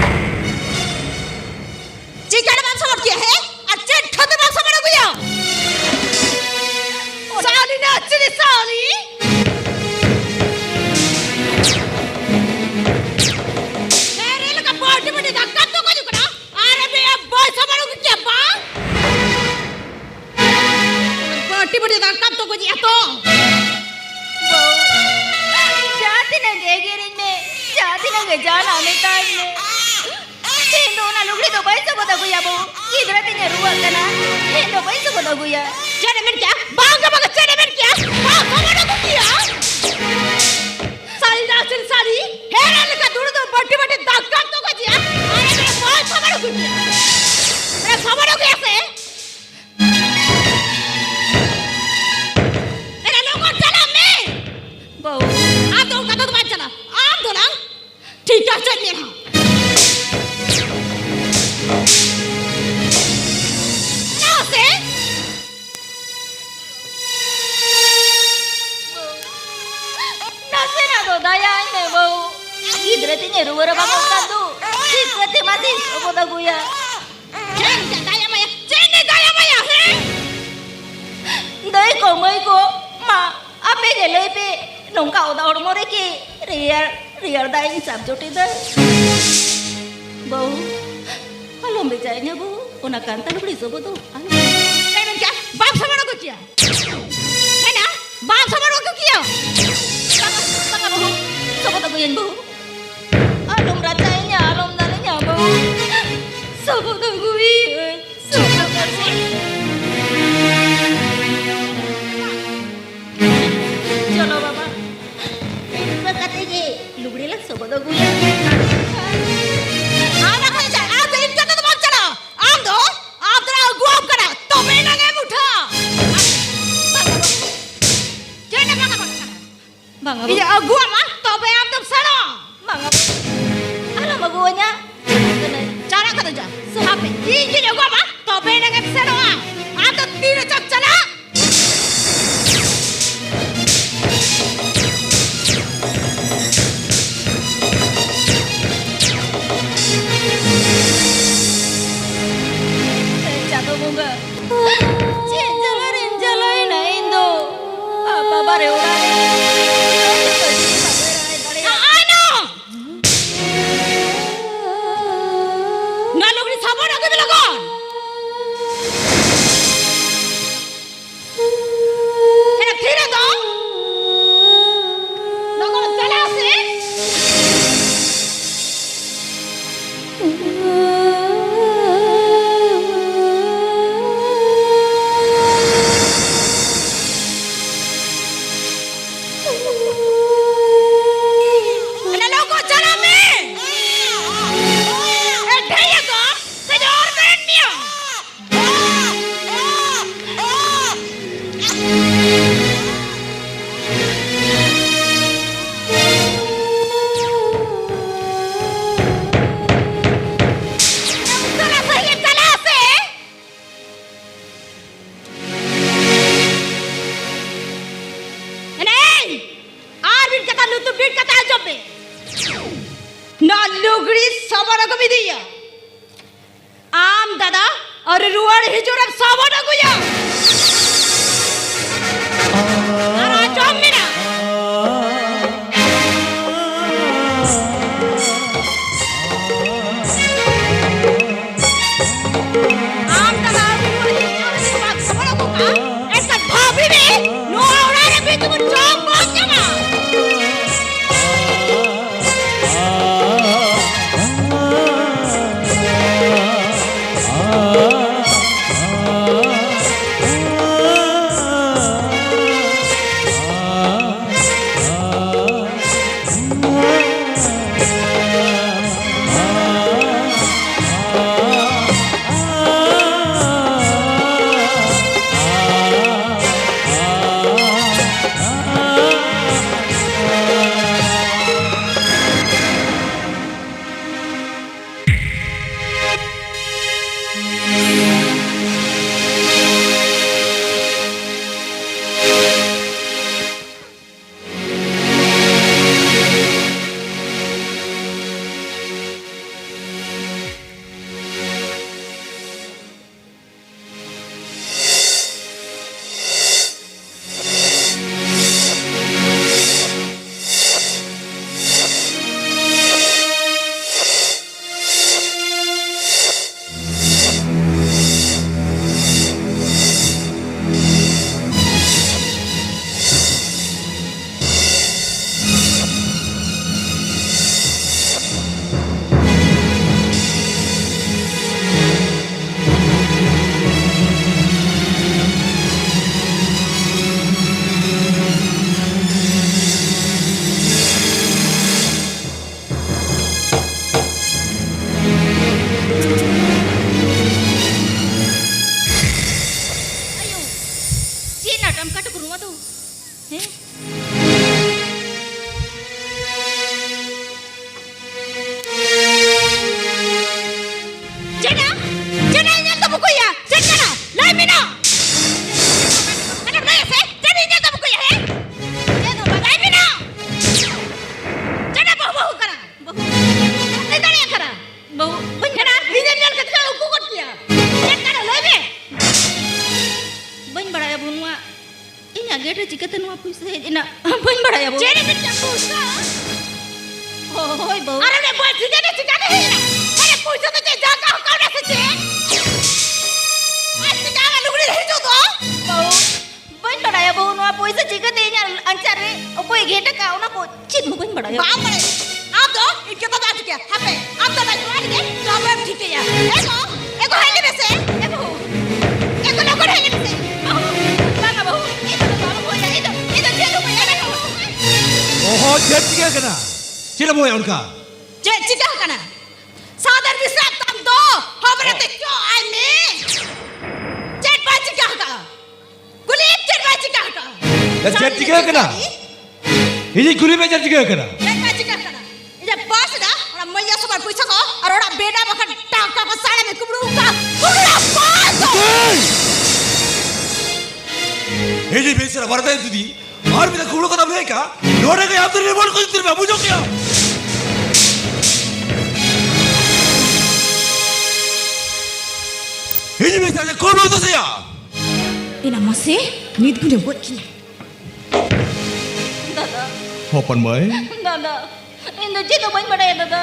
चिकन बाप समझ किया है अच्छे खत बाप समझ गया साली ना अच्छी साली मेरे लगा पार्टी में धक्का तो कोई करा अरे बे अब बॉय समझ क्या बा पार्टी में धक्का तो कोई तो जाती ना देगी में जाती ना जाना में टाइम में तेनो ना लुगड़ी तो पैसा बता गुया बो इधर तीन रुआ कना तेनो पैसा बता गुया चने में क्या बांगा बांगा चने में क्या बांगा बड़ा को किया साली नाचन साली हेरा लगा दूर तो बट्टी बट्टी धक्का तो को दिया अरे मेरे बहुत समझ को किया मेरे समझ को कैसे मेरा लोगों चला मैं बहु आप तो कदम बात चला आप तो ना ठीक है चल लेना daya ini bau idratinya ruwara bangun kadu sikati mati boda guya ceng daya maya he dai ko mai ko ma ape ge lepe nong ka oda or more ki real dai sab joti da bau kalau becainya bu ona kanta lu beli sobo tu ini क्या बाप समझ को किया है ना बाप समझ को किया Bang Abu, sobat aku yang bu, alum racanya, alum darinya bu, sobat aku yang, sobat aku. Chalo bapa, ini katanya, lugri lah sobat aku yang. Anak aja, आप तो इनका तो बात चला, आप तो aku आप करा, तो मैंने क्या उठा. Jangan bang Abu. Bang Abu. Iya, gua mah tope am tuh sana. Bang Abu. Alam guanya. Cara kata aja. Suhape. Ini gua mah tope nang sana. Am तो तीर चक चला jatuh bunga cinjalai na indo apa bare urai ano na logri sabon aku bilagon kena thira do logon chala ase लुगड़ी सबड़ को भी दिया आम दादा और रुआड़ हिजोर सबड़ को या अरे जम मेरा आम दादा और रुआड़ हिजोर सबड़ को का ऐसा भाभी में नो औरा रे भी तुम जम पहुंच जाना ini guri meja juga kena. Ini bos dah, orang maya sobat puisa ko, orang beda bahkan tangkap kesana ni kubur apa? ये जी बेसरा बरता है तुझी और भी तो कुड़ो का तब नहीं क्या लोड़े के आप तो रिमोट को तेरे बाबू जो क्या ये जी बेसरा कौन होता से या Ina masih nit gue buat kini. Dada, Hopan boy dada, ini jadi banyak pada ya dada.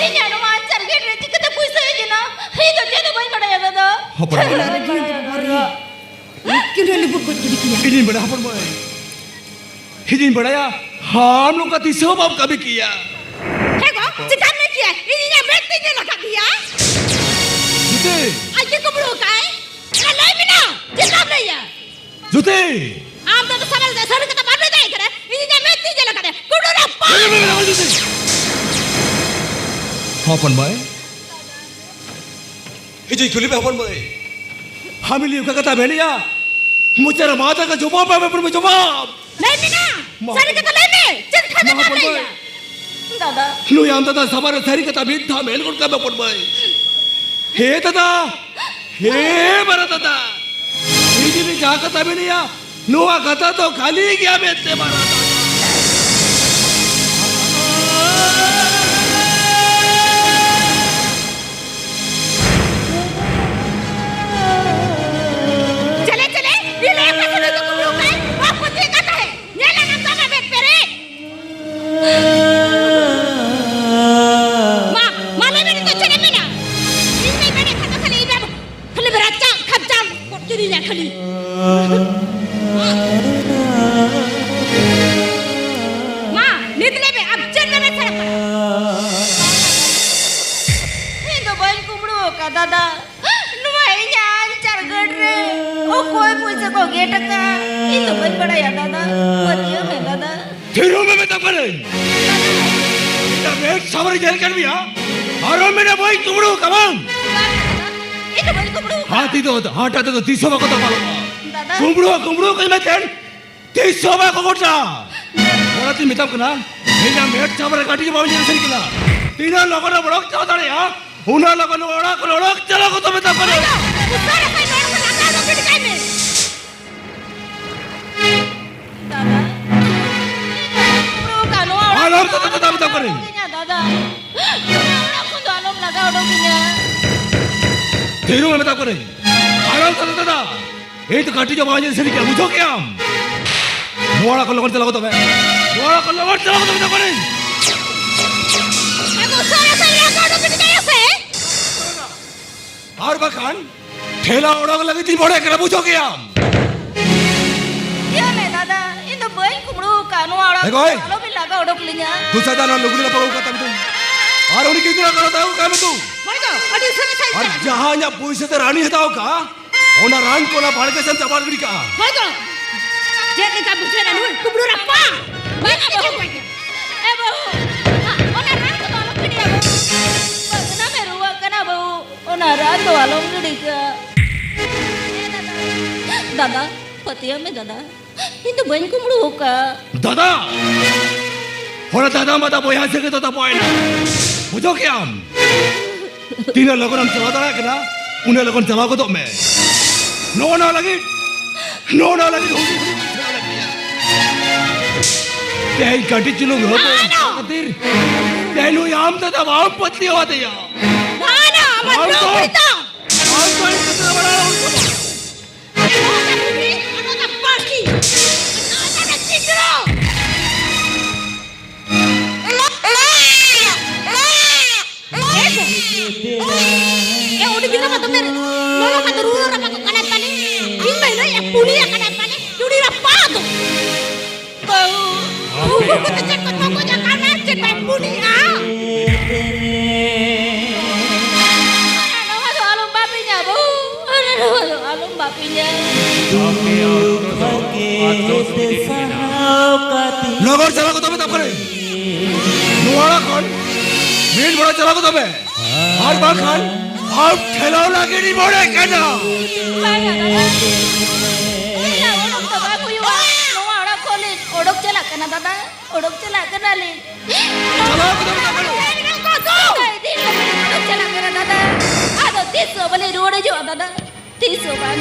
Ini anu macam gitu, jika tak puasa aja na, ini jadi banyak pada ya dada. Hopan boy Kira lebih buat kini kini. ini बड़ा hopan boy ini बड़ा या हम लोग का तीसरा बाप कभी किया Hego, jika mereka ini yang berarti dia nak dia. जुते Aje kau belum kai? Kalau ini na, jika mereka. जुते Am tu sambil dasar kita balik dah ikan. Ini yang berarti dia nak dia. Kau dah apa? hopan boy ini कुली पे hopan boy हम लियो का कथा मैंने या मुझे रमाता का जवाब है पर मुझे जवाब Lemi na, sari kita lemi. Jangan kau Maaf, dah Boy. ya. Dada. नु याम दादा सवार सारी कथा भी था मेल कोण का होpan boy हे दादा हे बरा दादा ये जी जा कथा भी नहीं या नु आ कथा तो खाली गया बेते मारा चले चले ये ले पैसे तो तुम लोग हैं आपको ठीक आता है ये ले नाम का बेट पेरे माँ ले मेरे तो चले बिना इनमें मैंने खाता खाली इधर खाली बराचा खर्चा कोटी दिया खाली माँ निकले बे अब चल में चल पड़ा ये तो बन कुमड़ो का दादा नुआइnya ancar gede oh कोई पूछे को गेट का itu बन बड़ा या दादा बतियो में दादा तेरो में बता करे इतना बेट सवार जेल कर भी हां और मेरा भाई कुमड़ो कमान itu बन कुमड़ो हाथी तो हाटा तो 300 को तो मालूम दादा कुमड़ो कहीं मैं तेन 300 को कोटा और तुम मिताब कना मेरा बेट सवार काटी के बावली सरी कना तीनों लोगों ने बड़क चाहता रे हां उन्हें लोगों ने ओड़क चला को तो मिताब करे सारे भाई लोग को लगा दो पिट गए में दादा कुमड़ो का नो आलम तो मिताब करे दादा orang pun dalam laga orang punya तेरो में मिताब करे आलम तो दादा ये तो काटी जो बावली सरी क्या बुझो क्या हम नोड़ा को लोगों चला को तो मैं नोड़ा को लोगों चला को तो मिताब करे aku सारे laga orang पिट गए से और बखान ठेला ओड़क लगी थी बड़े कर बुझो क्या हम ya me दादा itu boy kumru kanu orang देखो, ओए। kalau भी laga orang punya दूसरा जाना लुगड़ी ना पड़ोगा तब तुम और उन्हें कितना करता हूँ क्या मैं तू mereka aduh sana और saya जहाँ यहाँ पुलिस से रानी हटाओ का ओना रान को ना बाढ़ के संग चबाल गरी का mereka jadi kamu sana dulu kumru apa mana bahu bahu orang orang tu alam gede bahu bagaimana meruak kena bahu orang orang tu alam gede ke दादा पतिया में दादा itu boy kumru ka दादा होना दादा माता बोया से के तो बोया ना बुझो क्या हम तीनों लोगों हम चला दड़ा के ना उन्हें लोगों चला को तो मैं नो ना लगी तेरी गाड़ी चलो घर पे खातिर तेनु याम तो तब आप पतली होते या mana mana kita आप तो कितना बड़ा हो Another party! Another cidro! Udah bilang atau mer, lolo kata ruru apa kau kanan paling, ini lo ya puli ya kanan paling, judi apa tuh? Bau, kita cekot pokoknya kanan cekot puli ah. Ano alum bapinya bu, ano alum bapinya. लोगों चला को तो मैं तब करे नुआरा कौन mean बड़ा चला को तो मैं और बाखान आप ठेला लगे नहीं बोले कहना Odok celak kena dada, odok celak kena li. चला को तो मैं तब करे Odok celak kena dada. Aduh tisu boleh dua jo dada. Tisu ban.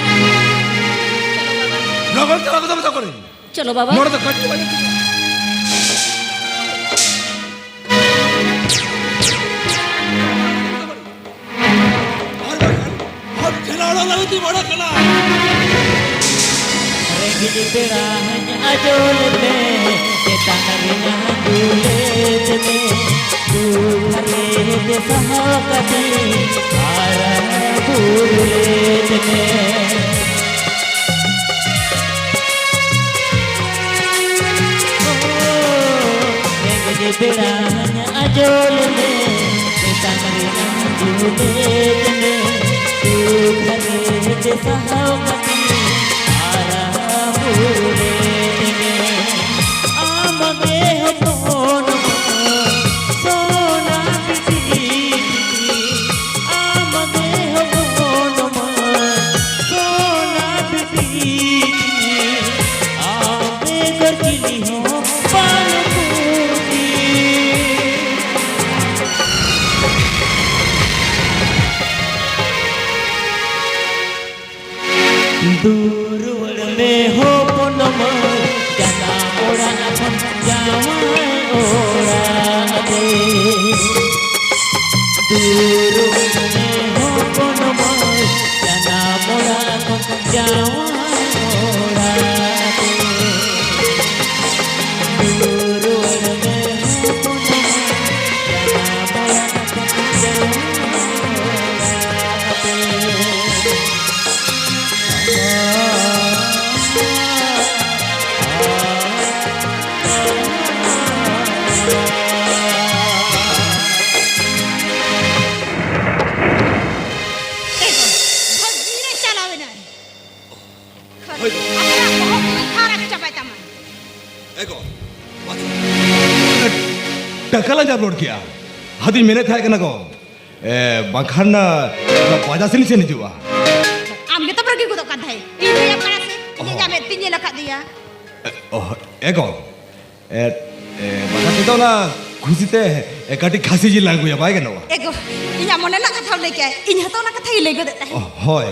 करें चलो बाबा नोड़ तो कट बजे और खिलाड़ा लगती बड़ा खिला गिनी तेरा अजोल में तानरिया दूलेत में तू भरे दे सहकती आरा दूलेत में गिनी तेरा अजोल में तानरिया दूलेत में तू भरे दे सहकती दूर में हो पुनम जना मोरा अपन जावां ओरा दे दूर में हो पुनम जना मोरा अपन जावां ओरा दे दूर में हो पुनम जना मोरा अपन जावां ओरा दे एको टकला जब लोड किया हदी मैंने था कि ना को बंखान बाजा से नीचे नहीं जुआ आम तो परगी को तो कथा है इन ये करा से ये जामे तीन लखा दिया एको बाजा तो ना खुशी ते एकाटी खासी जी लागू या बाय के नवा एको इnya मने ना कथा लेके इnya तो ना कथा ले गो देता है होय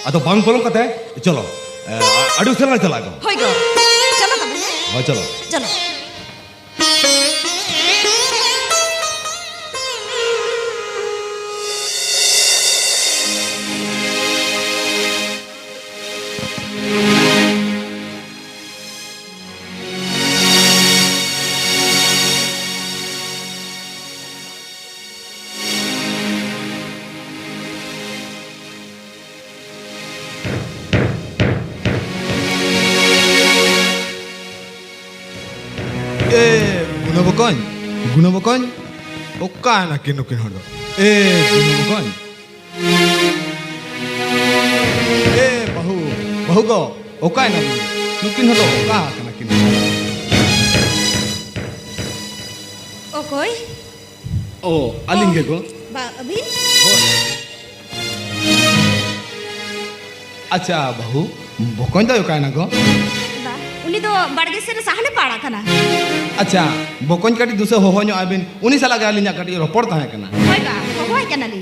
अतो बांग बोलो कते चलो अडू चला चला गो होय गो चलो ना हां चलो चलो गुना बकन ओका ना किन किन हडो गुना बकन बहु बहु गो ओका ना नुकिन हडो ओका ना किन ओ कोई ओ अलिंगे गो बा अभी अच्छा बहु बकन तो ओका ना गो बा उनी तो बाड़गे से साहने पाड़ा था ना अच्छा बकन काटी दूसरे हो ᱧᱚᱜ आबिन उनी साला गे अलिंगा काटी रोपड़ ताहे कना होय बा होय कना ली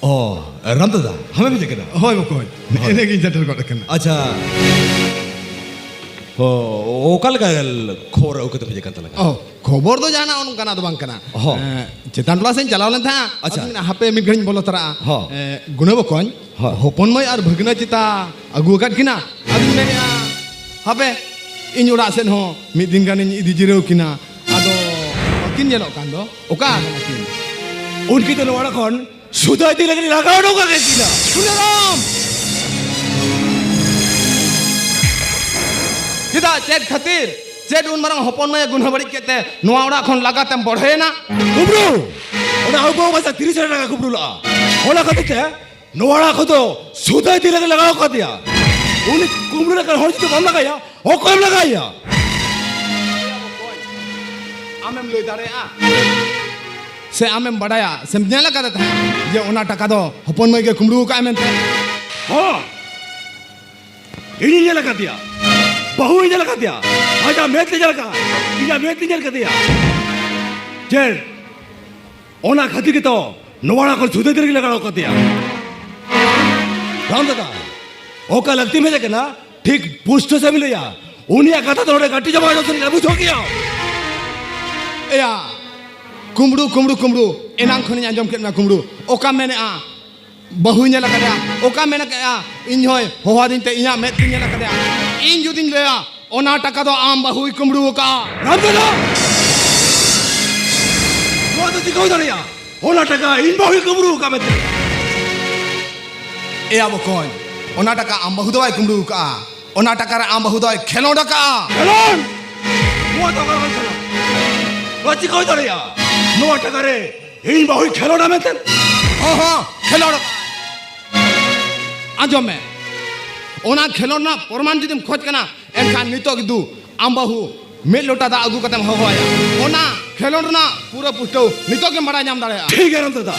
ओ राम दादा हमें भी जगह होय बकन एने गिन जटर गड कना अच्छा हो ओकल का खोर ओके तो मुझे कंता लगा ओ खबर तो जाना उन कना तो बांग कना हो। चेतन टोला से चलाव लन था अच्छा। अच्छा हापे मिड घणी बोलो तरा हो। गुना बकन हो। होपन मय और भगना चिता अगु काट किना अदिन मेने हापे इन उड़ा सेन हो मिद दिन गान इदि जिरेव किना आदो किन जेलो कान दो ओका कना किन उनकी तो नवाड़ा कौन सुधा दी लगनी लगाओ डोगा कैसी ना सुनराम चिता चेत खातिर चेत उन मारंग होपन मय गुना बड़ी केते नवा उड़ा खन लगातेम बढ़े ना कुबरू उन्हें आओ बहु बसा 30 टका कुबरू ला ओला कहते थे नवाड़ा को तो सुधा दी लगनी लगाओ कह दिया उन्हें कुबरू लगा हो तो कम लगाया ओ कम लगाया आमेम ले दारे आ से आमेम बड़ाया से ᱧᱮᱞ ᱠᱟᱫᱟ ᱛᱟᱦᱮᱸ जे ओना टका दो हपन मय के कुमड़ू का मेनते हाँ इन्हीं लगा दिया बहु इन्हें लगा दिया आजा मैं तेरे लगा इन्हें मैं तेरे लगा दिया जेल ओना खातिर के तो नवाड़ा को सुधे तेरे लगाओ कर दिया राम दादा ओका लगती में लेके ना ठीक पुष्ट से मिले या उन्हीं कथा थोड़े गट्टी जमा जो तेरे पूछो किया या कुमड़ू कुमड़ू कुमड़ू एनांग खनि आंजम के ना कुमड़ू ओका मैंने बहु ने लगा ओका मैंने इन होय होवा दिन ते इया में दिन लगा इन जुदिन लेया ओना टका तो आम बहु कुमड़ू का राम दादा वो तो दिखाओ दरिया ओना टका इन बहु कुमड़ू का में ए अब कौन ओना टका आम बहु दवाई कुमड़ू का ओना टका रे आम बहु दवाई खेलो डका खेलोन वो तो कर चला वो दिखाओ दरिया नवा टका रे इन बहु खेलो ना में ओहो खेलो डका आंजम में ओना खेलो ना प्रमाण जुदिम खोज कना एनखान नितो गिदु आम बहु में लोटा दा अगु कतम होया ओना खेलो ना पूरा पुष्टो नितो के मरा नाम दाड़े ठीक है राम दादा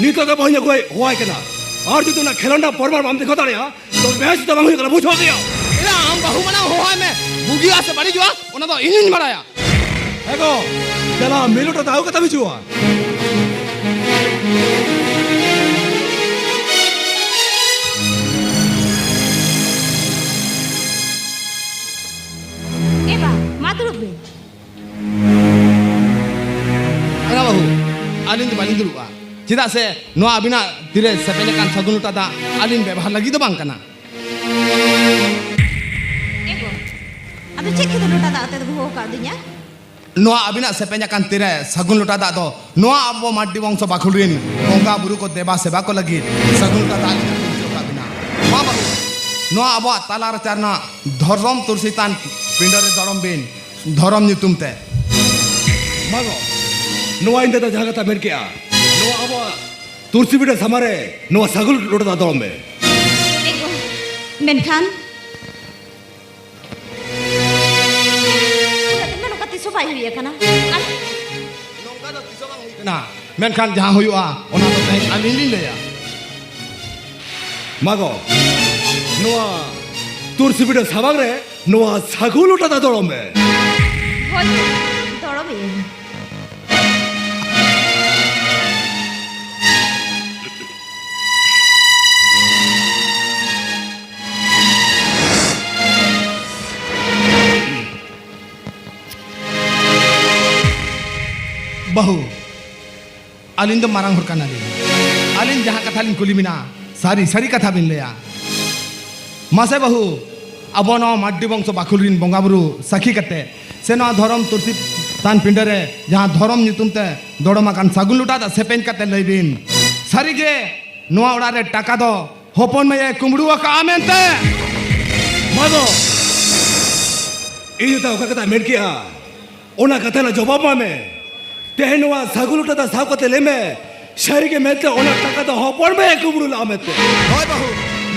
नीतो का बहु कोई हुआ है ना और जो ना खेलना प्रमाण हम दिखा दे तो मैच तो हम कर पूछो दिया एला आम बहु मना होया में बुगिया से बड़ी जुआ ओना तो इन मराया देखो चला मेलो तो दाऊ कतम जुआ Eba, maturut be. ana bahu alin do balin dulu cida se no abina dire sepenya kan sagun luta da alin ବ୍ୟବହାର lagi do bang kana Ego. Ado cek kita luta da ate ho ka dinya. no abina sepenya kan tire sagun luta da do no abo maddi bangso bakhulrin bonga buru ko deba seba ko lagi sagun luta da abina ma bahu no abo talar charna dhorom tursitan pindare dorom bin dhorom nyutum te मागो नवा इंदे तो जागता मेर क्या नवा अब तुलसी बिटे समारे नवा सगुल लोटा दो में Ego. Menkan. Kita nu kati sofa yu ya kana. na menkan jaha huyua ona to teh alin lin le ya मागो नवा तुलसी बिटे समारे नवा सगुल लोटा दो में Hoi. Toro be. bahu alin do marang hor kana alin jaha katha lin kulimina sari sari katha bin le ya mase bahu abono maddi bangso bakhulrin bonga buru sakhi kate seno dhorom tursi tan pindare jaha dhorom nyutum te dodoma kan sagun luta da sepen kate leibin sari ge noa ora re taka do hopon me kumru ka amente मागो ये तो कथा मेर क्या ओना कथा ना जवाब में तेहनवा सगुलुटा दा साब कते ले में शहर के में ते ओना टका तो होपन में कुबरू ला में ते hoy bahu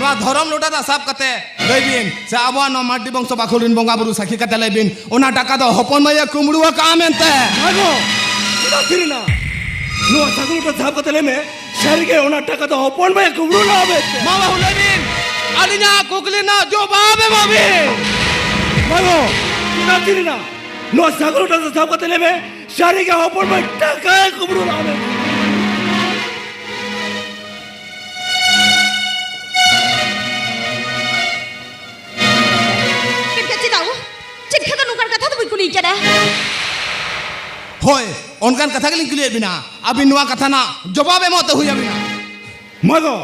noa dhorom luta da sab kate leibin se abo no maddi bangso bakhulrin bonga buru sakhi kate leibin ona taka do hopon me kumru ka amente मागो इधर फिरना नो सगुलुटा साब कते ले में शहर के ओना टका तो होपन में कुबरू ला में ते ma bahu leibin alinya kuklina jawab e babi मागो इधर फिरना नो सगुलुटा साब कते ले में शहर के होपन में टका कुबरू ला में Kita cita u. Cek kita nukan kata tu bikuli cara. hoy onkan katha gelin kuliye bina abin noa katha na jawab e mot huya bina मागो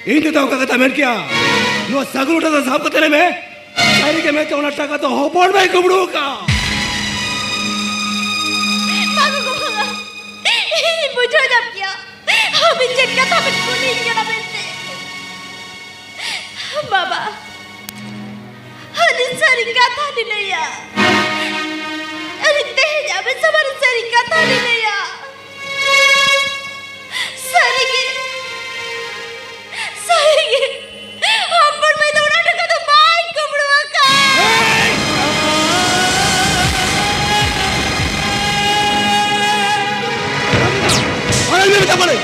इन तो कथा मेर क्या नो सगुलुटा दा साब कते ले में शहर के में तो ओना टका तो होपन में कुबरू का Bagus kau. Ini bujur jam kia. Habis cek kata bikuli cara bente. Baba. Hadin sering kata di leya. Hadin teh jabe sabar sering kata di leya. Sering. Apa mai dona dekat tu baik kau berwaka. अरे ये बता बोले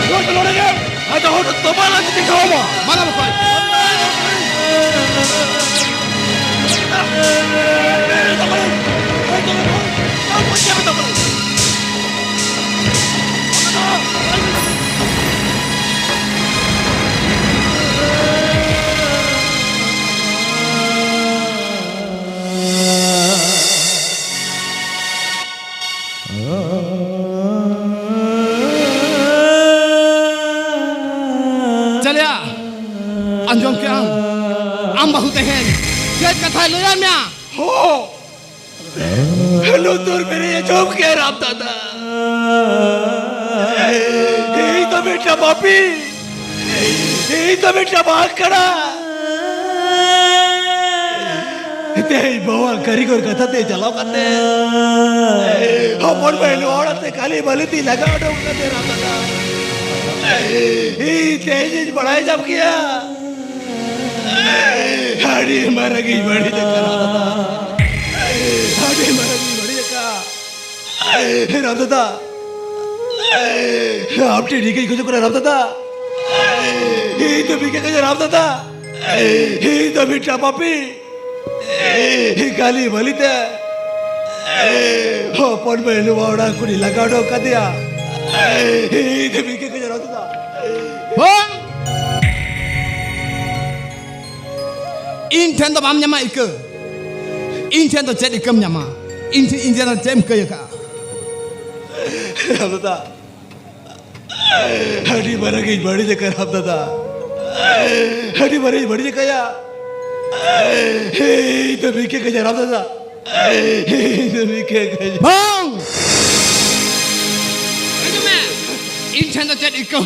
road लड़ेंगे आज तो hotel तो बाला किसी खाओ मां mana bapak चलिया अंजम के आम बहुत हैं ये कथा ले यार म्या हो हेलो तोर मेरे ये जोम के राम दादा यही तो बेटा बापी यही तो बेटा बाग करा ते बाबा कारीगर कथा ते चलाव करते अपन पहले औरत खाली भली लगा दो करते राम दादा ये तेज बढ़ाई जब किया हाड़ी मारा गई बड़ी जगह हाड़ी मारा गई बड़ी जगह राम दादा आप ठीक है कुछ राम दादा ये तो बिके कहे राम दादा ये तो बेटा पापी काली भली ते हो पन में लुवाड़ा कुड़ी लगा दो कर दिया ये तो बिके कहे राम दादा in ten to bam nyama ike in ten to jet ikam nyama in ten to jem ke ka Ram दादा हड्डी मर गई बड़ी जगह राम दादा हड्डी मर गई बड़ी जगह या तो बिके कहे राम दादा तो बिके कहे bang ayo me in ten to jet ikam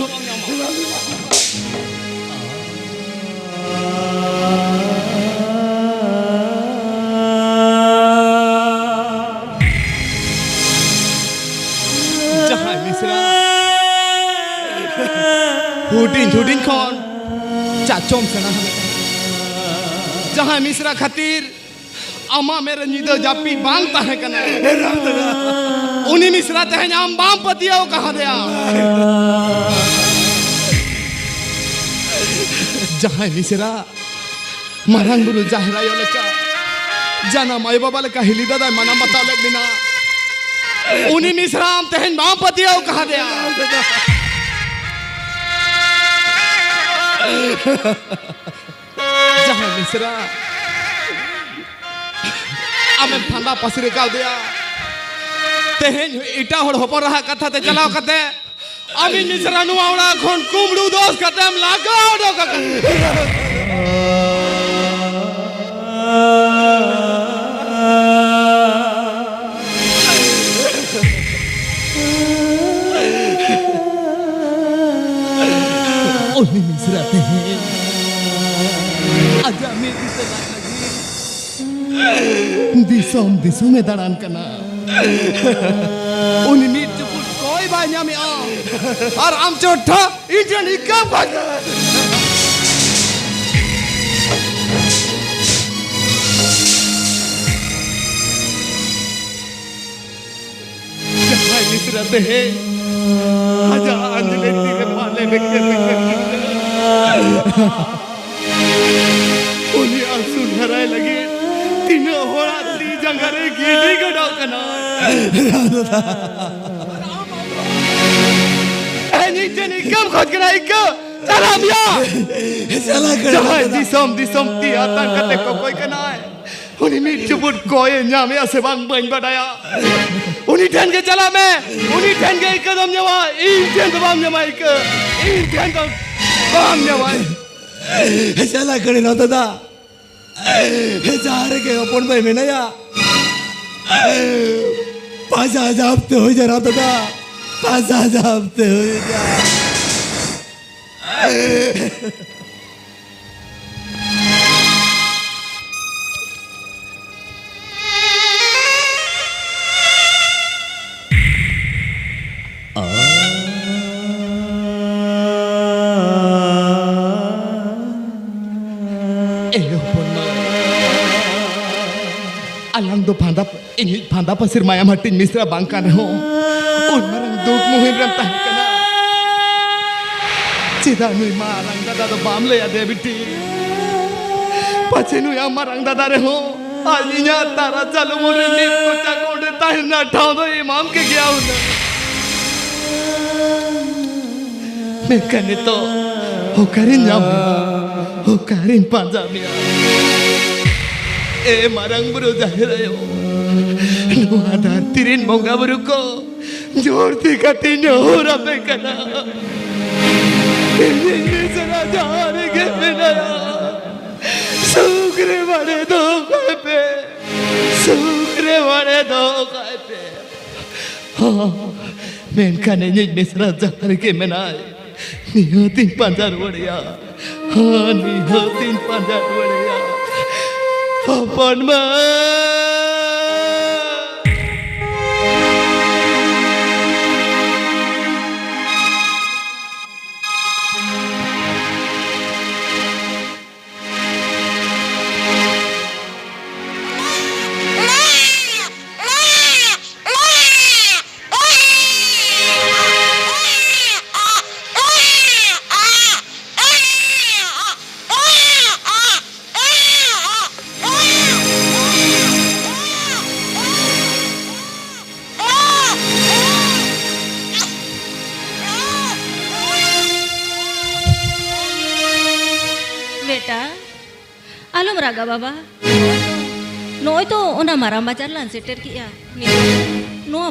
हुटिन कौन चाचों से ना जहाँ मिश्रा खातिर अमा मेरे निदो जापी बांगता है कना उन्हीं मिश्रा चाहे नाम बाम पतिया वो कहाँ दिया जहाँ मिश्रा मरंग बुरु जाहरा यो लका जाना माय बाबा लका हिली दादा मना मता लग बिना उन्हीं मिश्रा हम तहन बाम पतिया वो कहाँ दिया जहाँ मिश्रा अबे फंदा पसरे का दिया तेहन इटा होड़ होपर रहा कथा ते चलाओ कते अभी मिश्रा नुआवड़ा खोन कुमड़ू दोस्त कते हम लगाओ दो कते उन्हीं मिश्रा तेहन आजा मेरी सलाह लगी दिसों में दड़ान करना उन्हीं मीट चुपुट कोई बान्या में आ और आम चोटा इंजन इकम भाग जहाँ मिश्रा तेहन आजा अंजलि तेरे पाले में उन्हें आंसू धराए लगे तीनों होड़ा ती जंगरे गिटी गड़ाओ कना नीचे निकम खोज करा इक्का चला मिया चला कर जहाँ दिसम ती आता कते को कोई कना है उन्हीं में चुपुट कोई न्यामे ऐसे बांग बन बढ़ाया उन्हीं ठन के चला मैं उन्हीं ठन के इक्का दम न्यावा इन ठन तो बाम न्यामा इक्का इन ठन तो बाम न्यावा चला करे राम दादा जा रे के अपन भाई में नया पाँच हफ्ते हो जा राम दादा 5 हफ्ते हो जा alang do panda pasir maya matin misra bangkan ho un marang duk muhim ram tah kana cida nui ma alang dada do bam le ya debiti pache nui amarang dada re ho alinya tara chalu mure nit ko cha konde tah na thau do imam ke gya huna mekane to hokarin jam hokarin panjamia marang buru jahirayo nu adar tirin monga buru ko जोरती कती नोर पे कना सरा जान के बिनाया सुकरे वाले दो पे सुकरे वाले दो पे हाँ मेनका ने नी सरा जान के मनाए निहती पंजार वड़िया हाँ निहती पंजार वड़िया अपन मां बेटा आलम रागा बाबा नोय तो ओना माराम बाजार लान सेटर किया नोआ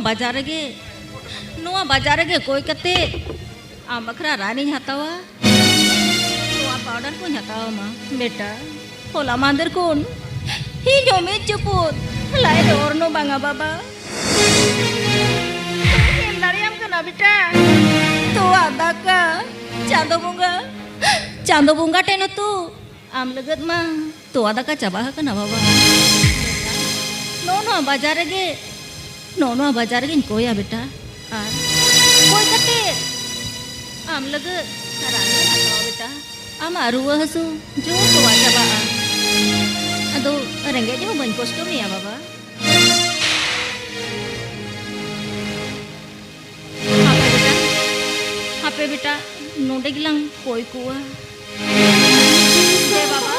बाजार गे कोई कते आम बखरा रानी हतावा नोआ पाउडर को हतावा मा बेटा होला मांदर कोन ही जो में चुपुत लाए दे और नो बांगा बाबा केम दारियाम कना बेटा तो आदा का चांदो बुंगा टेनो तू आम लगत मा तो आदा का चाबा कना बाबा नो बाजार गे कोया बेटा आर कोई कते आम लगत रानी हतावा बेटा आम आरुवा हसु जो तो चाबा अदो रेंगे जो बन कष्ट मिया बाबा हापे बेटा नोडे गिलांग कोई कुआ जय बाबा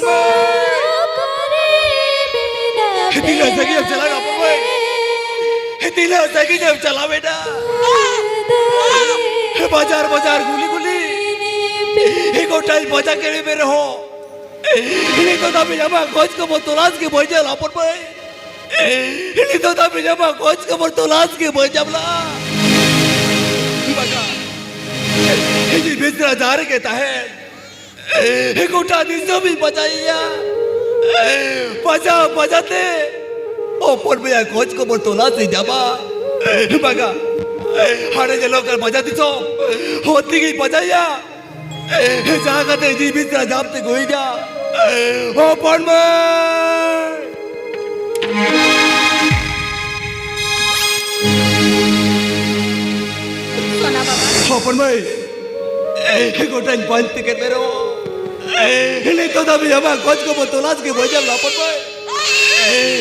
अपन भाई दिला सगी अब चला अपन भाई दिला सगी जब चला बेटा बाजार बाजार गुली गुली एक टाइम बजा के मेरे हो ini तो tapi जमा कोच को bertulas के बजा lapor भाई ini तो tapi जमा कोच को bertulas के बजा lah ini बिस्तर जार के ताहे एक उठा दिसो भी बजाइया बजा बजाते ऊपर में कोच को bertulas di जमा बगा हारे जलो कर बजा दिसो होती की बजाइया जागते जी बिस्तर जापते कोई जा ऊपर में सोना बाबा ऊपर में गोटाइन पांच टिकट मेरो ini तो tapi जमा कोच को bertulas के बजा lapor में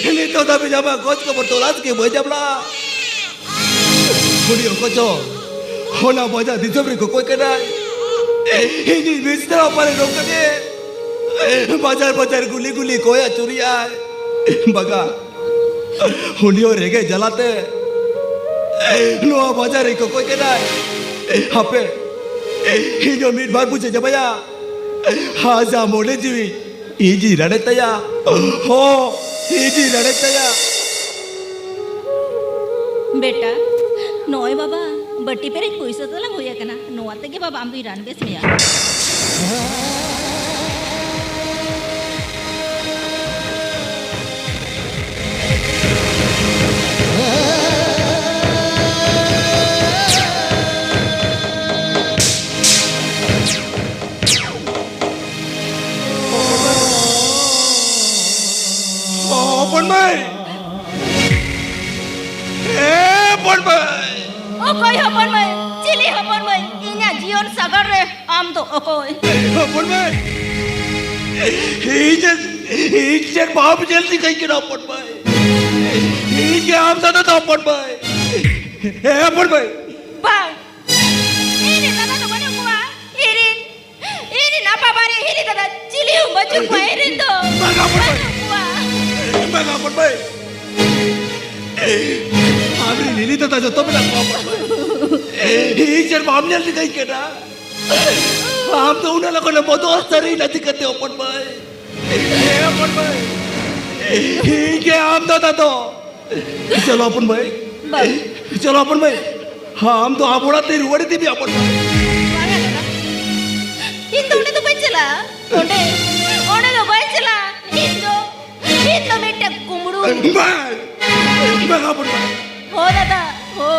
ini तो tapi जमा कोच को bertulas के बजा ला Kudio koco, hona baca di sabri ko koi kenai. Ini bisnis apa le dong kene? Bajar bajar guli guli koya curiya. Baga, hundio rege jalate. Noa bajar ko koi kenai. Hape, ini mit bar puce jabaya. Haja mole jiwi, iji rade taya. Ho, iji rade taya. बेटा नोय बाबा बट्टी पेरे पैसा तो लग होया कना नोआते के बाबा आम Iran base में अपन भाई अपन भाई ओकोय अपन भाई चिली अपन भाई इन्या जीवन सागर रे आम तो ओकोय अपन भाई इजन बाप जल्दी कहीं के अपन भाई इनके आम दादा तो अपन भाई अपन भाई bang ini tata to bani kuwa irin ini napa bari ini tata cili baju kuwa irin to bang अपन भाई आमरी नीली तो ताजा तो मिला पापा इजन बाप जल्दी कहीं के ना हम तो उन्हें लगो ना बहुत असरी नहीं करते अपन भाई इनके आम दादा तो चलो अपन भाई चलो अपन भाई हम तो आप उड़ा तेरी उड़ी थी भी अपन भाई Indo udah tuh baca udah tuh baca Indo mete kumuru bang अपन भाई हो दादा हो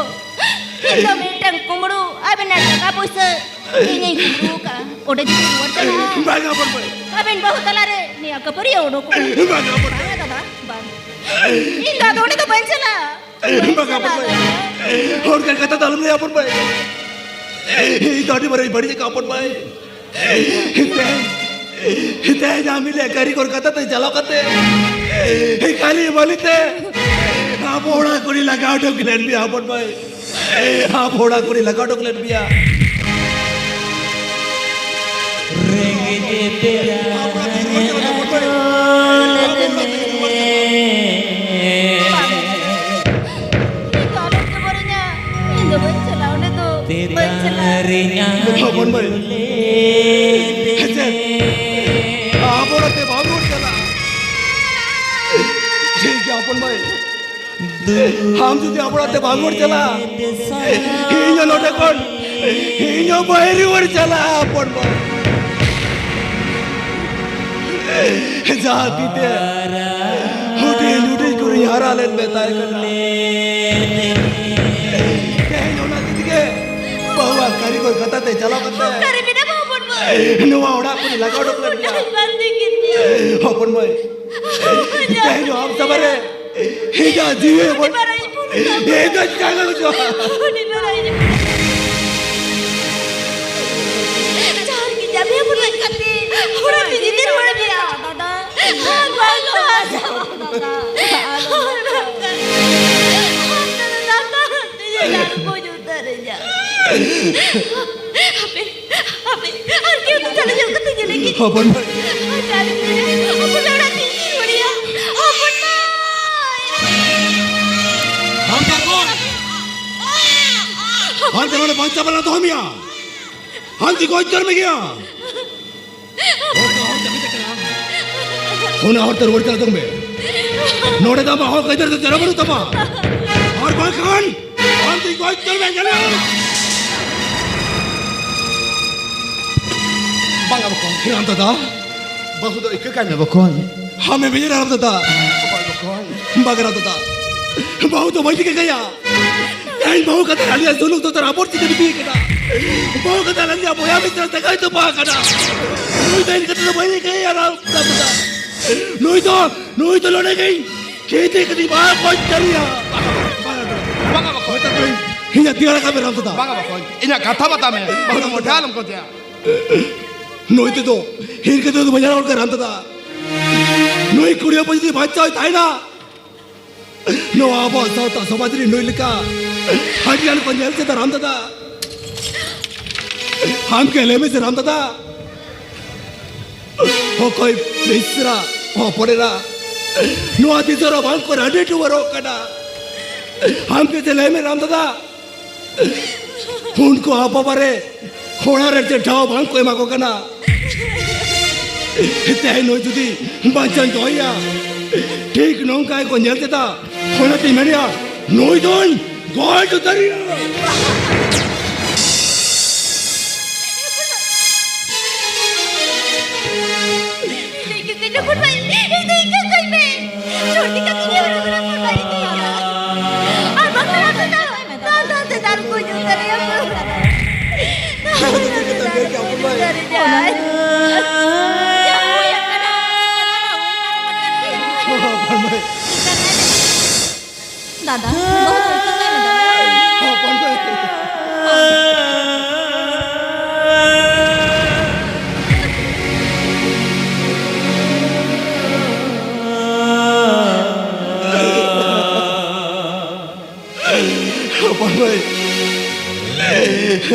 Indo mete kumuru abin ada kapusa ini kumuru ka udah jadi luar sana bang अपन भाई abin bahu talare nih aku peri udah ku bang अपन भाई दादा bang Indo udah tuh baca bang अपन भाई और क्या कहता दालम ने अपन भाई दादी बड़ी बड़ी का अपन भाई हिते जामिले करी कोर कहता तो चलो कहते खाली बोलते आप ओड़ा कोरी लगाओ डोकलेट भी अपन भाई आप ओड़ा कोरी लगाओ डोकलेट भी आ रेंगे तेरा अपन भाई आप ओड़ते भागो चला ठीक है अपन भाई हम যদি আপনাতে ভাঙর চালা হিñো লোটে কোন হিñো বাইরে ওর চালা আপন ভাই যা দিতে হুটি লুটি করে হারালেন বেতায় করলে কেন না দিকে বাবা কারিগর কথাতে চালা করতে Dari bina mau pun boy. নোয়া ওড়া করে লাগাও ডকলে Bantu gitu. আপন ভাই কেন আম সবারে হিজা জিয়ে বল Dimarahin pun. এই তো জায়গা তো Dimarahin. Jangan kijabnya pun lengkati. Udah dijitin udah dia. Dada. Bantu aja. Dada. Aku juta aja. Apa? Aku tuh jalan-jalan ketemu lagi. আপন ভাই Cari हर तरह बांचा बना तो हम या हम जी कोई कर में गया होना और तरवर चला तुम में नोड़े तब हो किधर से चला बनो तब और कोई खान हम जी कोई कर में चला Bang apa kon? फिर हम तो था Bahu do ikut kan apa kon? हमें भी रहा था Apa kon? बगरा तो था बहु तो वही के गया कहीं बहु का तालिया सुनो तो तेरा बोर्ड से भी करा बहु का तालिया बोया भी तेरा तक तो पा करा नोई तो इनका तो वही के यार नोई तो लड़े गई खेती की बात कोई करिया Bang apa kon? हिंदा तियारा का मेरा था Bang apa kon? Ini kata mata me. Bahu modal alam kon dia. नोई तो हिर के तो बजाना और कर रहा था नोई कुड़िया पजी बादशाह था ना नो आबो तो समाजरी नोई लिखा हरियाण पंजाब से राम दादा हम केले में से राम दादा हो कोई मिश्रा हो पड़ेगा नो आदि जरा बांग को राडे टू वरो कड़ा हम के चले में राम दादा उनको आप बारे होना रहते ठाव बांग को एमा को कना इतने ही नोई जुदी बांचन तो या ठीक नों का को नियत था होना ती मेरिया नोई दोन गोल तो तरिया Itu pun baik. Itu ikan kau ini. Cuci kaki dia orang pun baik itu. Abang kenapa tahu? Tahu tahu kunjung dari apa? Tahu kunjung dari dia. दादा बहुत उल्टा है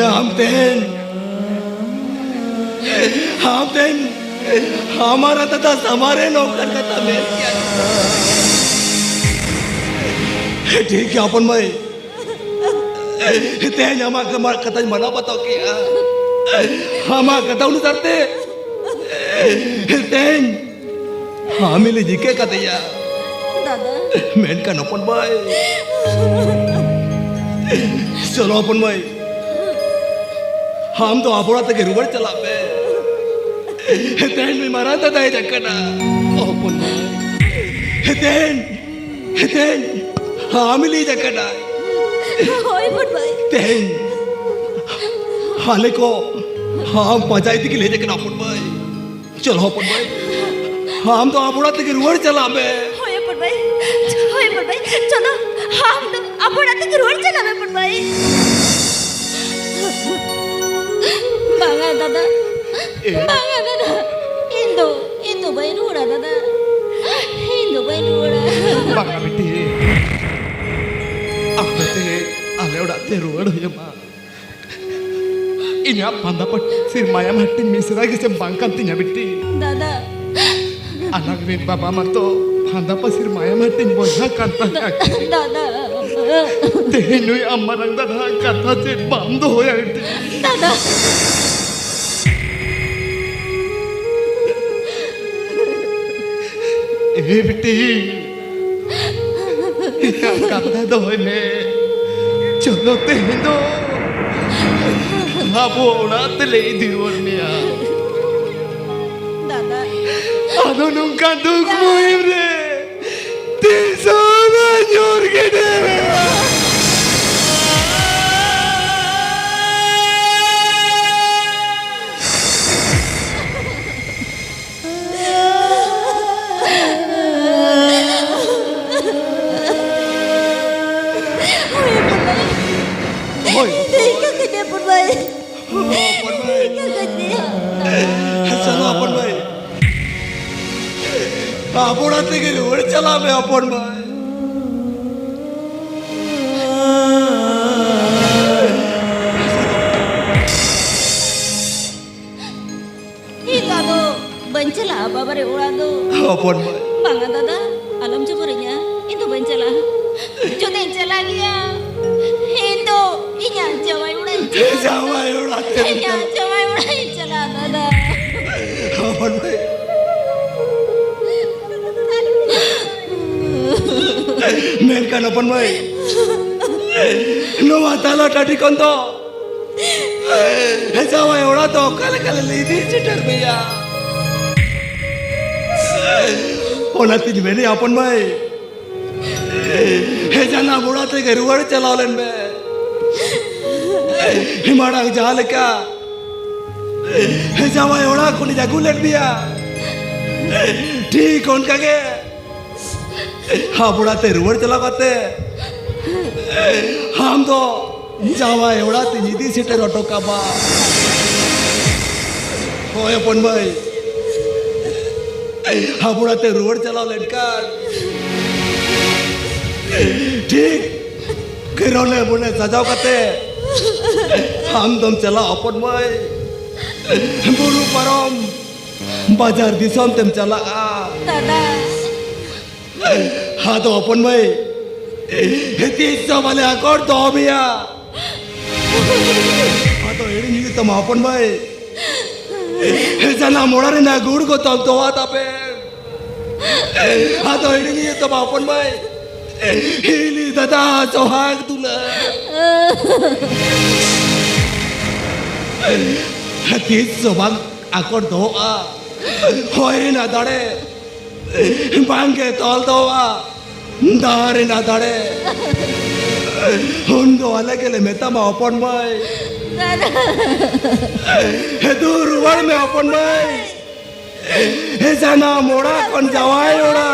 हम तेन हमारा तथा हमारे नौकर का था मैं ठीक है अपन भाई तेन हमारा कथा मना बताओ क्या हमारा कथा उतारते तेन हमें जी के कथा या दादा मैं का अपन भाई चलो अपन भाई हम तो आपोड़ा तक रुबर चला पे तेन में मारा था दाई जकना अपन तेन हामिली जकना होय बुट भाई तेन हाले को हम पंचायती के ले जकना अपन भाई चलो अपन भाई हम तो आपोड़ा तक रुबर चला पे होय बुट भाई चलो हम तो आपोड़ा तक रुबर चला पे बुट भाई Bangga dada, Indo bayi rura dada, Indo bayi rura. Bang abiti. Apa teh? Ale udah teruar ya ma. Ini apa dapat sir maya mati misra kisah bangkan tinya biti. Dada. Anak bin bapa mato handa pasir maya mati bosan kata Dada. teh nui amarang dada kata cek bando ya biti. Dada. बेटी कथा दो ने चलो तेन दो आप उड़ाते ले दिवरनिया Dada. अदो नुका दुख मुहिम रे 300 años que debe चलो अपन भाई आपोड़ा तक रुबर चला मैं अपन भाई Ika do bencela babare urado. अपन भाई Bangga dada alam ceburinya itu bencela. Jodoh cela dia. Indo inya jawai मेनकान अपन भाई नोवा ताला टाटी कौन तो जावा एवढा तो काले काले लेडी चिटर भैया ओना तीन मैंने अपन भाई हे जाना बुढ़ा ते घर उड़ चलावलन में हिमाड़ा जाल का हे जावा एवढा कोणी जागुलेट बिया ठीक उनका के हाँ बुढ़ा ते रुवड़ चला करते हम तो जावा एवढा ते निधी सीटर ऑटो का बा होय अपन भाई हाँ बुढ़ा ते रुवड़ चला लड़का ठीक किरोने बुने सजाव करते हम तुम चला अपन भाई बुरु परम बाजार दिसम तुम चला दादा हाँ तो अपन भाई तीस वाले अकॉर्ड तो भैया हाँ तो एड़ी नहीं तुम अपन भाई जना मोड़ा रे ना गुड़ को तब तो आता पे हाँ तो एड़ी नहीं तुम अपन भाई हिली दादा सोहाग तुला तीस सोबाग अकॉर्ड तो होए ना दाड़े बांगे तोल तो दारे ना दाड़े उनको अलग के लिए मेता में अपन भाई हे दूर वर में अपन भाई हे जाना मोड़ा कौन जवाई ओड़ा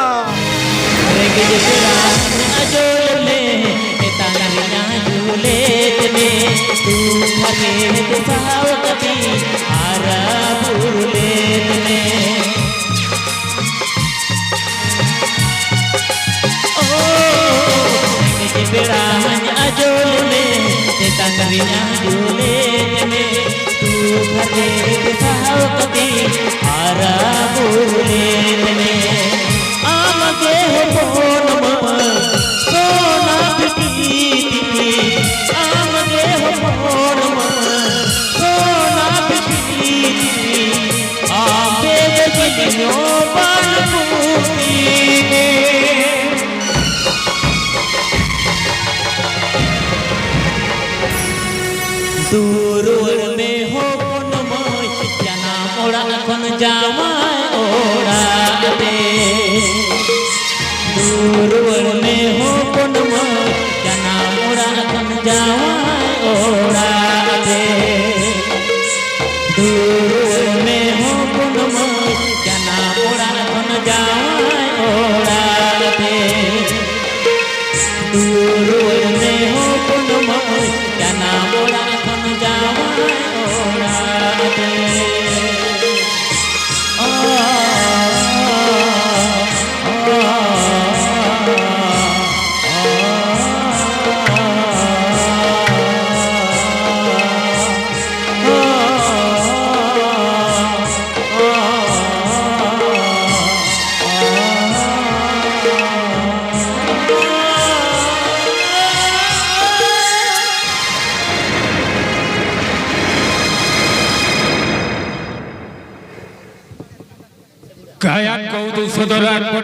तंगरिया झूले में तू भरे सावकती हारा बोले में आमगे हो फोन सोना पिटी आमगे हो फोन सोना पिटी आबे जगियो बालपुती दूर में हो कोनमय जना मोड़ा खन जावाय ओड़ा दे दूर में हो कोनमय जना मोड़ा खन जावाय ओड़ा दे दूर में हो कोनमय जना मोड़ा खन जावाय ओड़ा दे दूर में हो कोनमय जना मोड़ा Kaya kau tu saudara